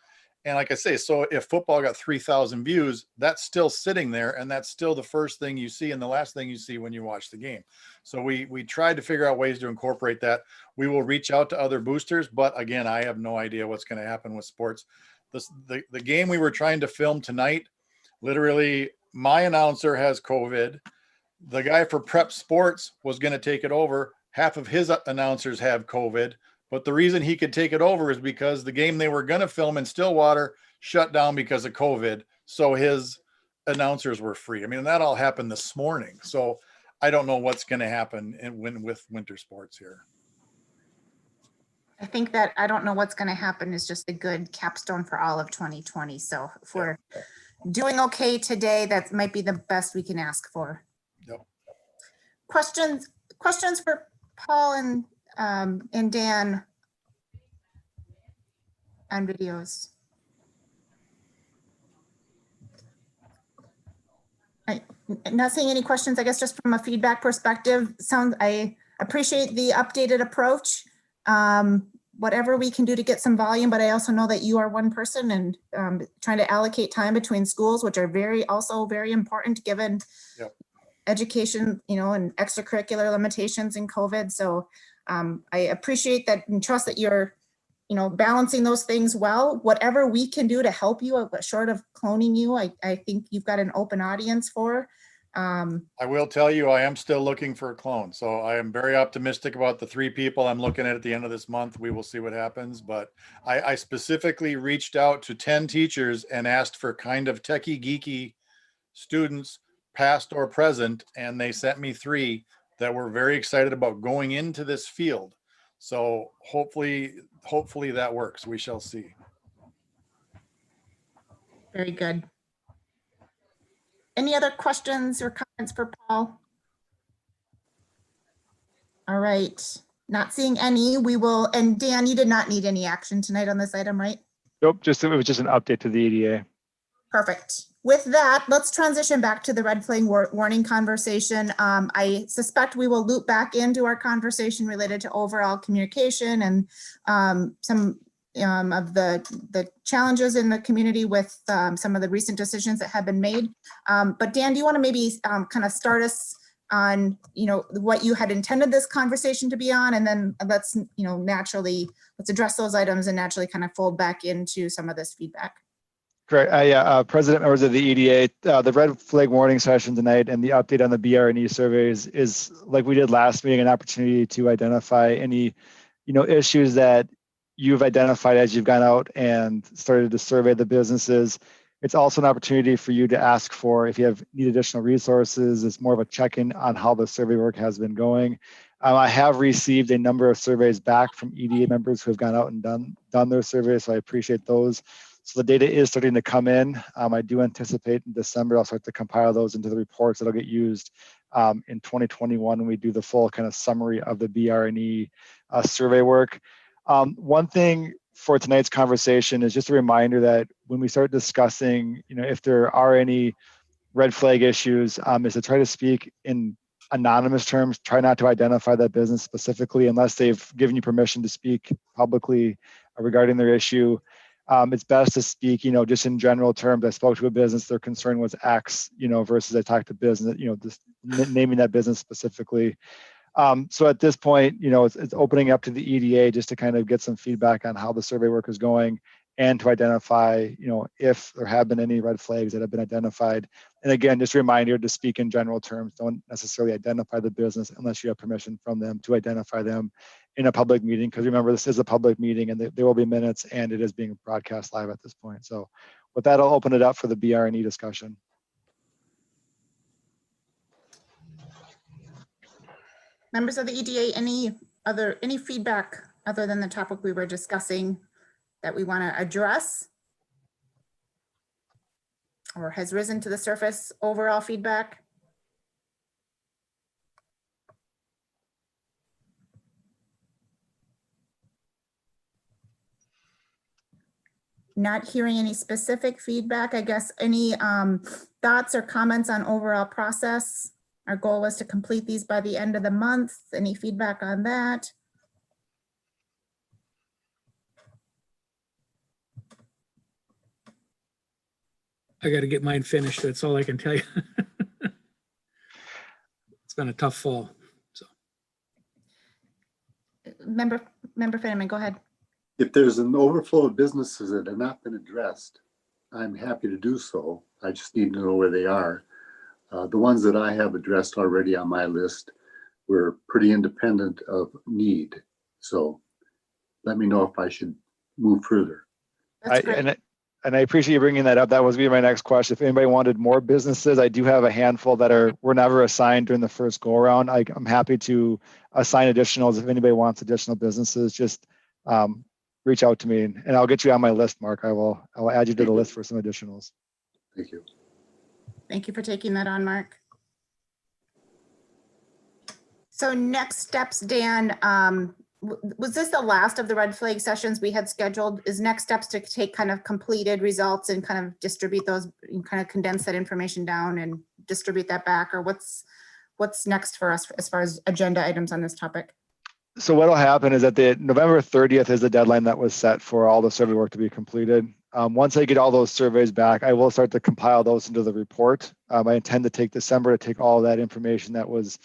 And like I say, so if football got 3,000 views, that's still sitting there. And that's still the first thing you see and the last thing you see when you watch the game. So we tried to figure out ways to incorporate that. We will reach out to other boosters, but again, I have no idea what's going to happen with sports. The game we were trying to film tonight, literally my announcer has COVID. The guy for Prep Sports was going to take it over. Half of his announcers have COVID. But the reason he could take it over is because the game they were going to film in Stillwater shut down because of COVID. So his announcers were free. I mean, that all happened this morning. So I don't know what's going to happen with winter sports here. I think that I don't know what's going to happen is just a good capstone for all of 2020. So if we're doing okay today, that might be the best we can ask for. Yep. Questions for Paul and Dan on videos. Not seeing any questions, I guess, just from a feedback perspective. I appreciate the updated approach. Whatever we can do to get some volume, but I also know that you are one person and trying to allocate time between schools, which are also very important given education, and extracurricular limitations in COVID. So I appreciate that and trust that you're, balancing those things well. Whatever we can do to help you, short of cloning you, I think you've got an open audience for. I will tell you, I am still looking for a clone. So I am very optimistic about the 3 people I'm looking at the end of this month. We will see what happens. But I specifically reached out to 10 teachers and asked for kind of techie, geeky students, past or present, and they sent me 3 that were very excited about going into this field. So hopefully that works. We shall see. Very good. Any other questions or comments for Paul? All right, not seeing any. And Dan, you did not need any action tonight on this item, right? Nope, it was just an update to the EDA. Perfect. With that, let's transition back to the red flag warning conversation. I suspect we will loop back into our conversation related to overall communication and some of the challenges in the community with some of the recent decisions that have been made. But Dan, do you want to maybe kind of start us on, what you had intended this conversation to be on, and then let's, naturally, let's address those items and naturally kind of fold back into some of this feedback. Great. President, members of the EDA, the red flag warning session tonight and the update on the BR&E surveys is, like we did last meeting, an opportunity to identify any, issues that you've identified as you've gone out and started to survey the businesses. It's also an opportunity for you to ask for, if you need additional resources. It's more of a check-in on how the survey work has been going. I have received a number of surveys back from EDA members who have gone out and done their surveys, so I appreciate those. So the data is starting to come in. I do anticipate in December I'll start to compile those into the reports that'll get used in 2021 when we do the full kind of summary of the BR&E survey work. One thing for tonight's conversation is just a reminder that when we start discussing, if there are any red flag issues, is to try to speak in anonymous terms. Try not to identify that business specifically unless they've given you permission to speak publicly regarding their issue. It's best to speak, just in general terms. I spoke to a business, their concern was X, versus I talked to business, just naming that business specifically. So at this point, it's opening up to the EDA just to kind of get some feedback on how the survey work is going and to identify, if there have been any red flags that have been identified. And again, just a reminder to speak in general terms. Don't necessarily identify the business unless you have permission from them to identify them in a public meeting, because remember, this is a public meeting and there will be minutes and it is being broadcast live at this point. So with that, I'll open it up for the BR&E discussion. Members of the EDA, any feedback other than the topic we were discussing that we want to address or has risen to the surface? Overall feedback? Not hearing any specific feedback. I guess any thoughts or comments on overall process? Our goal was to complete these by the end of the month. Any feedback on that? I got to get mine finished. That's all I can tell you. It's been a tough fall. So, Member Fenneman, go ahead. If there's an overflow of businesses that have not been addressed, I'm happy to do so. I just need to know where they are. The ones that I have addressed already on my list were pretty independent of need. So let me know if I should move further. That's great. And I appreciate you bringing that up. That was be my next question. If anybody wanted more businesses, I do have a handful that were never assigned during the first go around. I'm happy to assign additionals. If anybody wants additional businesses, just reach out to me and I'll get you on my list, Mark. I'll add you to the list for some additionals. Thank you. Thank you for taking that on, Mark. So next steps, Dan, was this the last of the red flag sessions we had scheduled? Is next steps to take kind of completed results and kind of distribute those and kind of condense that information down and distribute that back? Or what's next for us as far as agenda items on this topic? So what'll happen is that the November 30th is the deadline that was set for all the survey work to be completed. Once I get all those surveys back, I will start to compile those into the report. I intend to take December to take all that information that was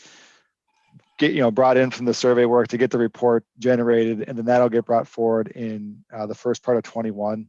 brought in from the survey work to get the report generated, and then that'll get brought forward in the first part of 21.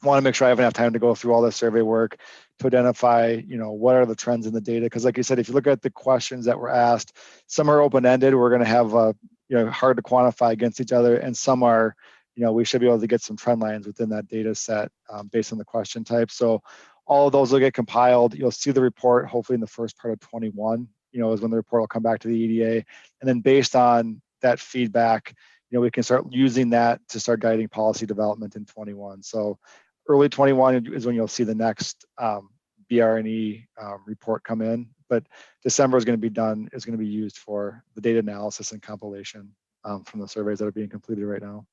I want to make sure I have enough time to go through all the survey work to identify, what are the trends in the data. Because like you said, if you look at the questions that were asked, some are open-ended. We're going to have, hard to quantify against each other. And some are, we should be able to get some trend lines within that data set based on the question type. So all of those will get compiled. You'll see the report hopefully in the first part of 21, is when the report will come back to the EDA. And then based on that feedback, we can start using that to start guiding policy development in 21. So early 21 is when you'll see the next BR&E report come in, but December is going to be used for the data analysis and compilation from the surveys that are being completed right now.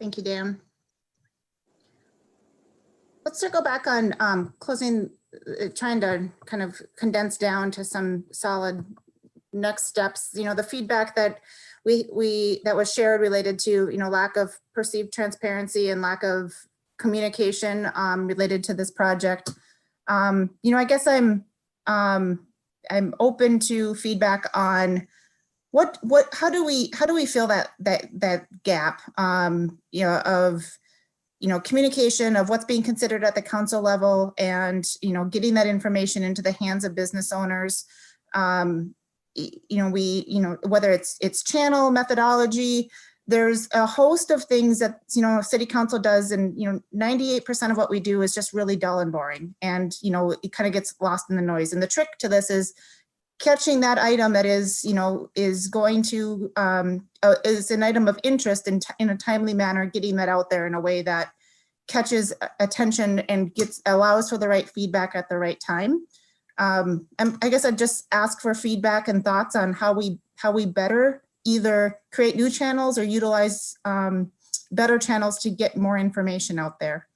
Thank you, Dan. Let's circle back on closing, trying to kind of condense down to some solid next steps. You know, the feedback that that was shared related to, you know, lack of perceived transparency and lack of communication related to this project. You know, I guess I'm open to feedback on how do we fill that gap, you know, of, you know, communication of what's being considered at the council level and, you know, getting that information into the hands of business owners. You know, whether it's channel methodology, there's a host of things that, you know, city council does. And, you know, 98% of what we do is just really dull and boring. And, you know, it kind of gets lost in the noise. And the trick to this is catching that item that is, you know, is going to, is an item of interest in a timely manner, getting that out there in a way that catches attention and allows for the right feedback at the right time. And I guess I'd just ask for feedback and thoughts on how we better either create new channels or utilize better channels to get more information out there.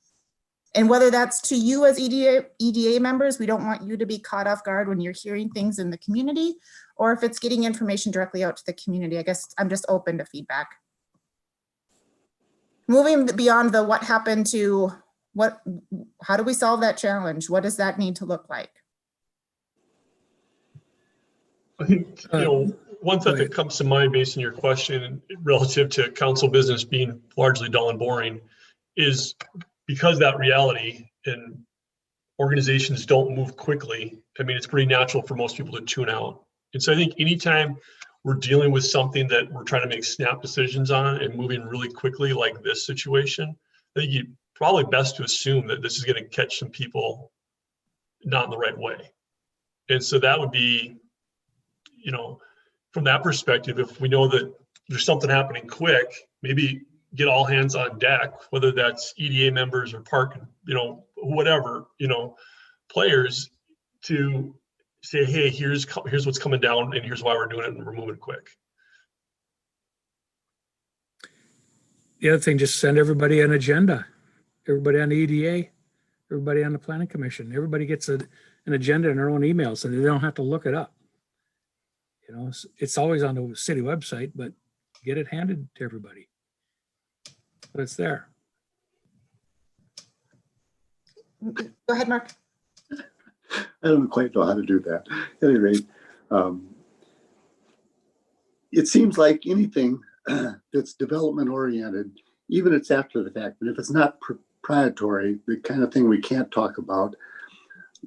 And whether that's to you as EDA members, we don't want you to be caught off guard when you're hearing things in the community, or if it's getting information directly out to the community. I guess I'm just open to feedback. Moving beyond the what happened to how do we solve that challenge? What does that need to look like? I think, you know, one thought that comes to mind based on your question relative to council business being largely dull and boring is because that reality and organizations don't move quickly. I mean, it's pretty natural for most people to tune out. And so I think anytime we're dealing with something that we're trying to make snap decisions on and moving really quickly like this situation, I think you probably best to assume that this is going to catch some people not in the right way. And so that would be, you know, from that perspective, if we know that there's something happening quick, maybe get all hands on deck, whether that's EDA members or park, you know, whatever, you know, players, to say, hey, here's what's coming down and here's why we're doing it and we're moving quick. The other thing, just send everybody an agenda. Everybody on the EDA, everybody on the planning commission, everybody gets an agenda in their own email so they don't have to look it up. You know, it's always on the city website, but get it handed to everybody. But it's there. Go ahead, Mark. I don't quite know how to do that. At any rate, it seems like anything that's development oriented, even it's after the fact, but if it's not proprietary, the kind of thing we can't talk about,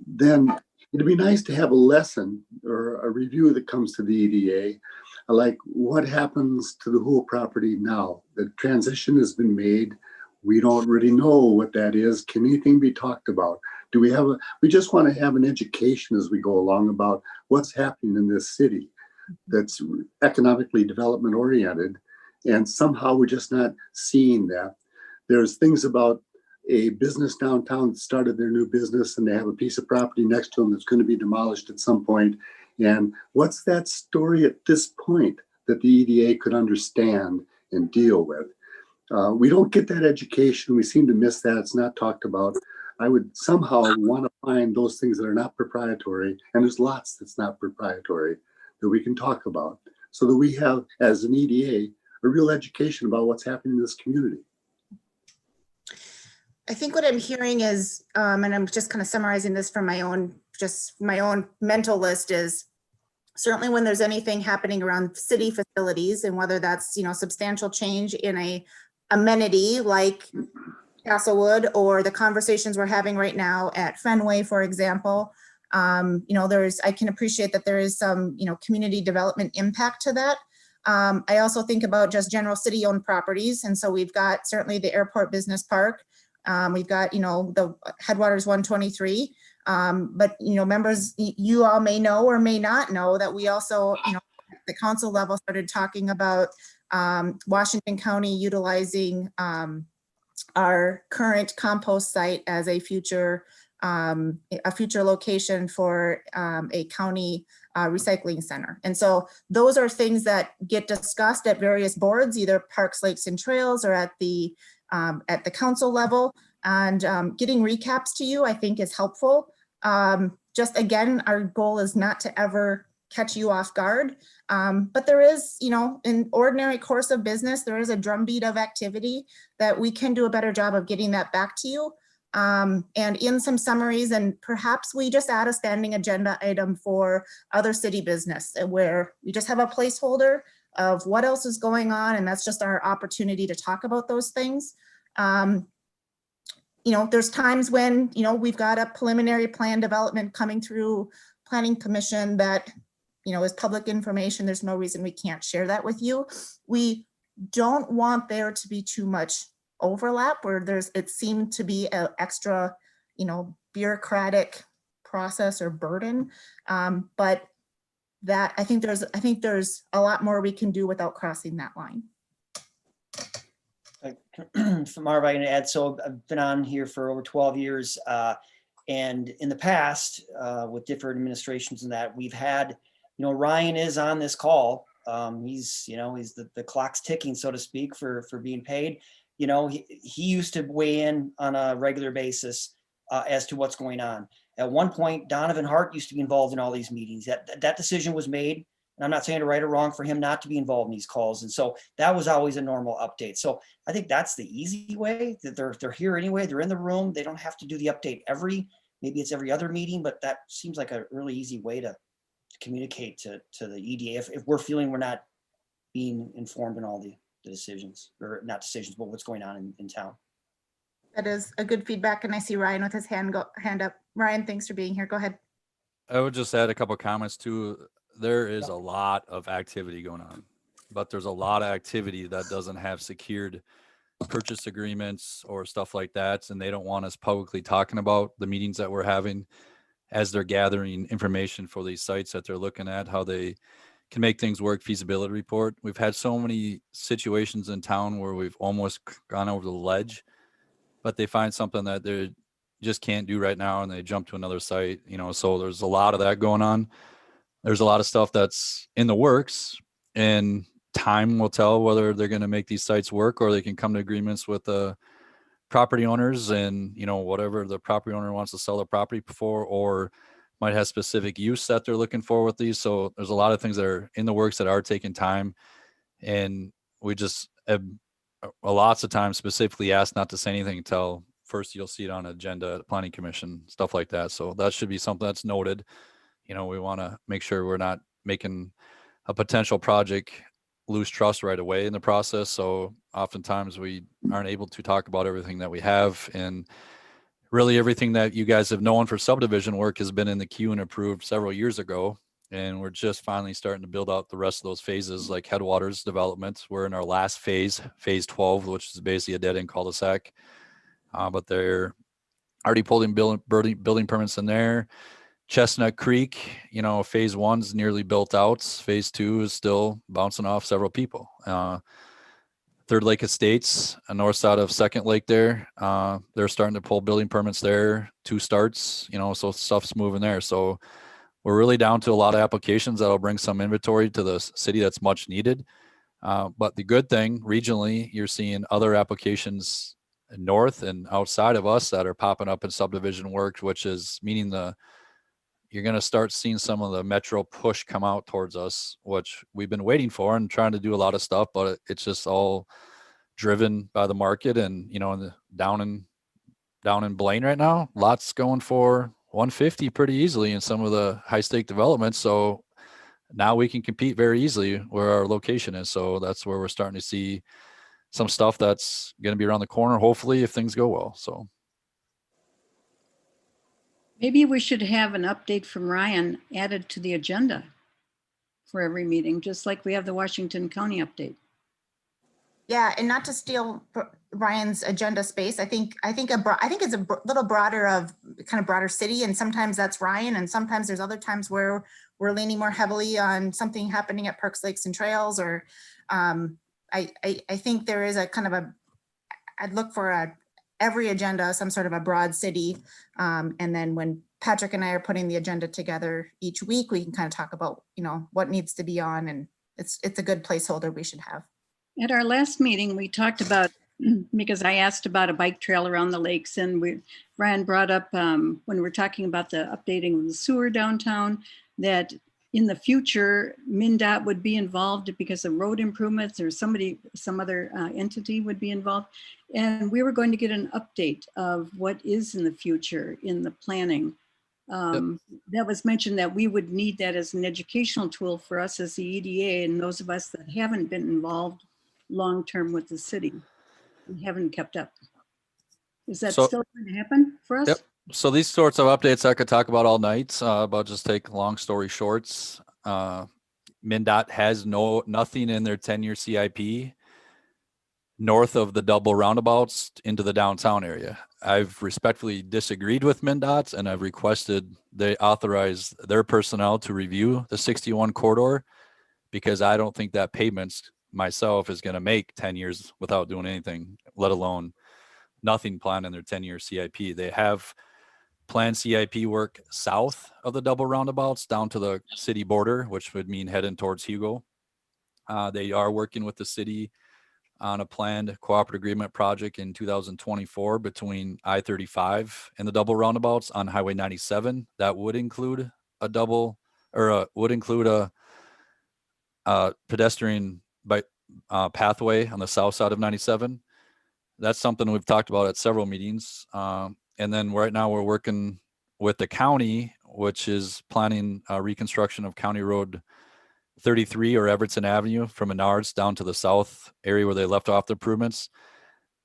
then it'd be nice to have a lesson or a review that comes to the EDA, like what happens to the whole property now. The transition has been made. We don't really know what that is. Can anything be talked about? Do we have we just want to have an education as we go along about what's happening in this city that's economically development oriented. And somehow we're just not seeing that. There's things about a business downtown that started their new business and they have a piece of property next to them that's going to be demolished at some point. And what's that story at this point that the EDA could understand and deal with? We don't get that education. We seem to miss that. It's not talked about. I would somehow want to find those things that are not proprietary, and there's lots that's not proprietary that we can talk about so that we have, as an EDA, a real education about what's happening in this community. I think what I'm hearing is, and I'm just kind of summarizing this from my own mental list, is certainly when there's anything happening around city facilities, and whether that's, you know, substantial change in a amenity like Castlewood, or the conversations we're having right now at Fenway, for example, you know, I can appreciate that there is some, you know, community development impact to that. I also think about just general city-owned properties, and so we've got certainly the Airport Business Park. We've got, you know, the Headwaters 123, but, you know, members, you all may know or may not know that we also, you know, at the council level started talking about Washington County utilizing our current compost site as a future location for a county recycling center. And so those are things that get discussed at various boards, either parks, lakes, and trails, or at the council level. And getting recaps to you, I think, is helpful. Just again, our goal is not to ever catch you off guard. But there is, in ordinary course of business, there is a drumbeat of activity that we can do a better job of getting that back to you. And in some summaries, and perhaps we just add a standing agenda item for other city business where we just have a placeholder of what else is going on. And that's just our opportunity to talk about those things. There's times when, we've got a preliminary plan development coming through Planning Commission that, is public information. There's no reason we can't share that with you. We don't want there to be too much overlap where it seemed to be an extra, bureaucratic process or burden. But that I think there's a lot more we can do without crossing that line. From Marv, I can add, so I've been on here for over 12 years. And in the past, with different administrations and that, we've had, Ryan is on this call. He's the clock's ticking, so to speak, for being paid. He used to weigh in on a regular basis as to what's going on. At one point, Donovan Hart used to be involved in all these meetings. That decision was made. And I'm not saying right or wrong for him not to be involved in these calls. And so that was always a normal update. So I think that's the easy way, that they're here anyway, they're in the room. They don't have to do the update maybe it's every other meeting, but that seems like a really easy way to communicate to the EDA if we're feeling we're not being informed in all the decisions, or not decisions, but what's going on in town. That is a good feedback. And I see Ryan with his hand up. Ryan, thanks for being here. Go ahead. I would just add a couple of comments too. There is a lot of activity going on, but there's a lot of activity that doesn't have secured purchase agreements or stuff like that. And they don't want us publicly talking about the meetings that we're having as they're gathering information for these sites that they're looking at, how they can make things work, feasibility report. We've had so many situations in town where we've almost gone over the ledge, but they find something that they just can't do right now and they jump to another site, so there's a lot of that going on. There's a lot of stuff that's in the works, and time will tell whether they're going to make these sites work or they can come to agreements with the property owners and, whatever the property owner wants to sell the property for, or might have specific use that they're looking for with these. So there's a lot of things that are in the works that are taking time. And we just have lots of times specifically asked not to say anything until first you'll see it on agenda at Planning Commission, stuff like that. So that should be something that's noted. We want to make sure we're not making a potential project lose trust right away in the process. So oftentimes we aren't able to talk about everything that we have. And really everything that you guys have known for subdivision work has been in the queue and approved several years ago. And we're just finally starting to build out the rest of those phases, like Headwaters development. We're in our last phase 12, which is basically a dead end cul-de-sac. But they're already pulling building permits in there. Chestnut Creek, phase 1's nearly built out. Phase 2 is still bouncing off several people. Third Lake Estates, north side of Second Lake there, they're starting to pull building permits there, 2 starts, so stuff's moving there. So we're really down to a lot of applications that'll bring some inventory to the city that's much needed. But the good thing, regionally, you're seeing other applications north and outside of us that are popping up in subdivision work, which is meaning you're going to start seeing some of the metro push come out towards us, which we've been waiting for and trying to do a lot of stuff, but it's just all driven by the market. And, down in Blaine right now, lots going for 150 pretty easily in some of the high stake developments. So now we can compete very easily where our location is. So that's where we're starting to see some stuff that's going to be around the corner, hopefully, if things go well. So Maybe we should have an update from Ryan added to the agenda for every meeting, just like we have the Washington County update. Yeah, and not to steal Ryan's agenda space, I think it's a little broader of kind of broader city, and sometimes that's Ryan, and sometimes there's other times where we're leaning more heavily on something happening at Parks, Lakes, and Trails, or I think there is a kind of I'd look for every agenda, some sort of a broad city. And then when Patrick and I are putting the agenda together each week, we can kind of talk about, what needs to be on, and it's a good placeholder we should have. At our last meeting, we talked about because I asked about a bike trail around the lakes, and Brian brought up when we were talking about the updating of the sewer downtown, that in the future, MnDOT would be involved because of road improvements, or some other entity would be involved. And we were going to get an update of what is in the future in the planning. That was mentioned that we would need that as an educational tool for us as the EDA and those of us that haven't been involved long-term with the city. We haven't kept up. Is that So- still going to happen for us? Yep. So these sorts of updates I could talk about all night, but just take long story shorts. MnDOT has nothing in their 10-year CIP north of the double roundabouts into the downtown area. I've respectfully disagreed with MnDOT, and I've requested they authorize their personnel to review the 61 corridor, because I don't think that pavement myself is going to make 10 years without doing anything, let alone nothing planned in their 10-year CIP. They have planned CIP work south of the double roundabouts down to the city border, which would mean heading towards Hugo. They are working with the city on a planned cooperative agreement project in 2024 between I-35 and the double roundabouts on Highway 97. That would include a double, or would include a pedestrian pathway on the south side of 97. That's something we've talked about at several meetings. And then right now we're working with the county, which is planning reconstruction of County Road 33 or Everton Avenue from Menards down to the south area where they left off the improvements.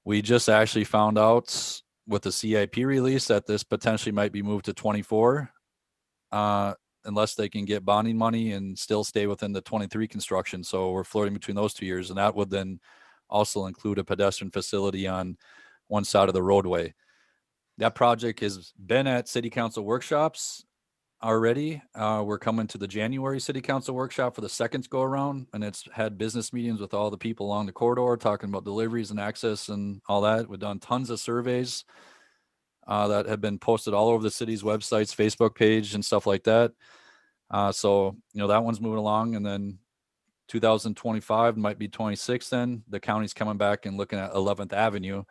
We just actually found out with the CIP release that this potentially might be moved to 24, unless they can get bonding money and still stay within the 23 construction. So we're floating between those 2 years, and that would then also include a pedestrian facility on one side of the roadway. That project has been at city council workshops already. We're coming to the January city council workshop for the second go around, and it's had business meetings with all the people along the corridor talking about deliveries and access and all that. We've done tons of surveys that have been posted all over the city's websites, Facebook page and stuff like that. So, that one's moving along, and then 2025 might be 26. Then the county's coming back and looking at 11th Avenue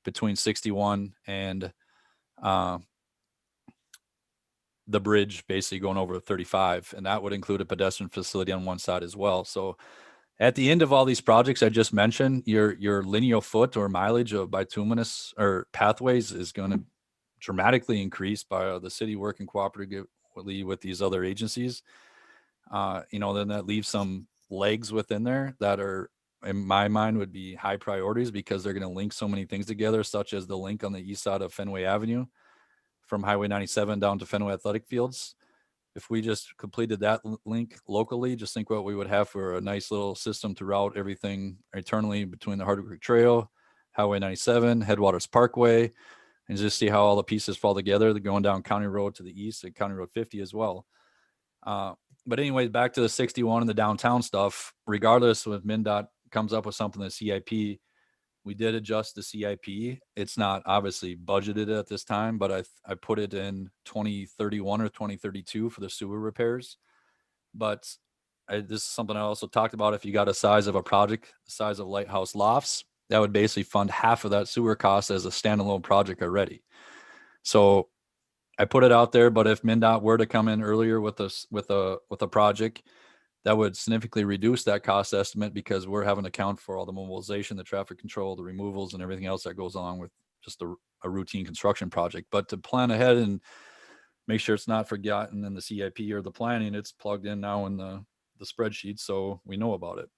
between 61 and the bridge, basically going over 35, and that would include a pedestrian facility on one side as well. So at the end of all these projects I just mentioned, your linear foot or mileage of bituminous or pathways is going to dramatically increase by the city working cooperatively with these other agencies. Then that leaves some legs within there that are, in my mind, would be high priorities, because they're going to link so many things together, such as the link on the east side of Fenway Avenue from Highway 97 down to Fenway Athletic Fields. If we just completed that link locally, just think what we would have for a nice little system to route everything eternally between the Hardwick Creek Trail, Highway 97, Headwaters Parkway, and just see how all the pieces fall together. They're going down County Road to the east and County Road 50 as well. But anyway, back to the 61 and the downtown stuff. Regardless of if MnDOT comes up with something in the CIP, we did adjust the CIP. It's not obviously budgeted at this time, but I put it in 2031 or 2032 for the sewer repairs. But this is something I also talked about. If you got a size of a project, the size of Lighthouse Lofts, that would basically fund half of that sewer cost as a standalone project already. So I put it out there, but if MnDOT were to come in earlier with a project, that would significantly reduce that cost estimate, because we're having to account for all the mobilization, the traffic control, the removals, and everything else that goes along with just a routine construction project. But to plan ahead and make sure it's not forgotten in the CIP or the planning, it's plugged in now in the spreadsheet, so we know about it.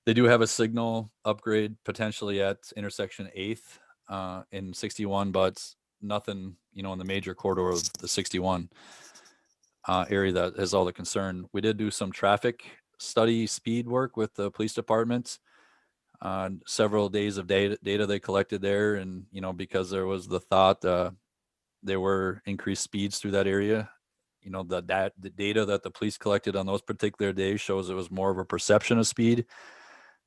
They do have a signal upgrade potentially at intersection 8th in 61, but nothing, in the major corridor of the 61 area that is all the concern. We did do some traffic study speed work with the police department on several days of data they collected there. And, because there was the thought there were increased speeds through that area, the data that the police collected on those particular days shows it was more of a perception of speed.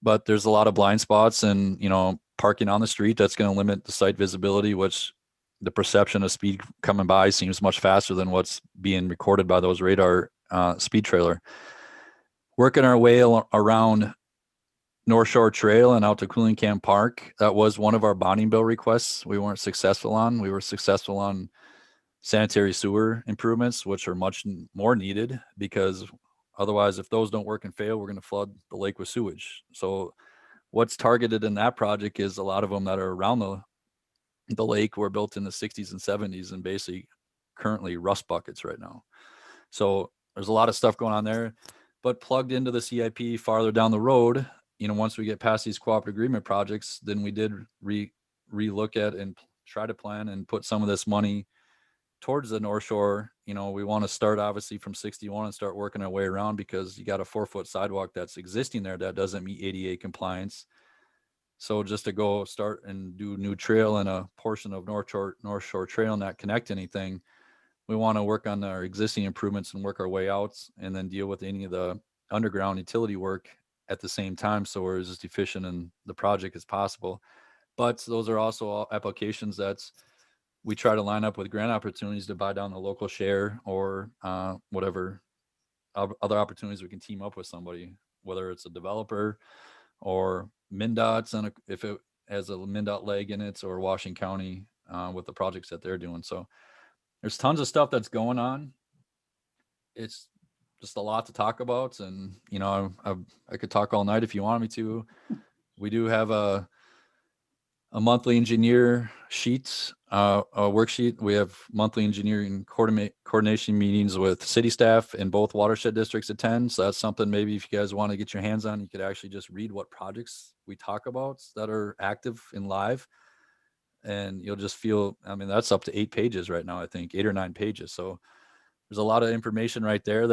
But there's a lot of blind spots and, parking on the street that's going to limit the site visibility, which the perception of speed coming by seems much faster than what's being recorded by those radar speed trailer. Working our way around North Shore Trail and out to Cooling Camp Park. That was one of our bonding bill requests we weren't successful on. We were successful on sanitary sewer improvements, which are much more needed, because otherwise, if those don't work and fail, we're going to flood the lake with sewage. So what's targeted in that project is a lot of them that are around the lake were built in the 60s and 70s and basically currently rust buckets right now. So there's a lot of stuff going on there, but plugged into the CIP farther down the road, once we get past these cooperative agreement projects, then we did re-look at and try to plan and put some of this money towards the North Shore. We want to start obviously from 61 and start working our way around, because you got a 4-foot sidewalk that's existing there that doesn't meet ADA compliance. So just to go start and do new trail and a portion of North Shore Trail, not connect anything, we want to work on our existing improvements and work our way out, and then deal with any of the underground utility work at the same time, so we're as efficient in the project as possible. But those are also all applications that we try to line up with grant opportunities to buy down the local share, or whatever other opportunities we can team up with somebody, whether it's a developer or MnDOT's, and if it has a MnDOT leg in it, or Washington County with the projects that they're doing. So there's tons of stuff that's going on. It's just a lot to talk about, and I could talk all night if you want me to. We do have a monthly engineer sheets, a worksheet. We have monthly engineering coordination meetings with city staff, and both watershed districts attend. So that's something maybe if you guys want to get your hands on, you could actually just read what projects we talk about that are active and live. And you'll just feel, that's up to 8 pages right now, I think 8 or 9 pages. So there's a lot of information right there that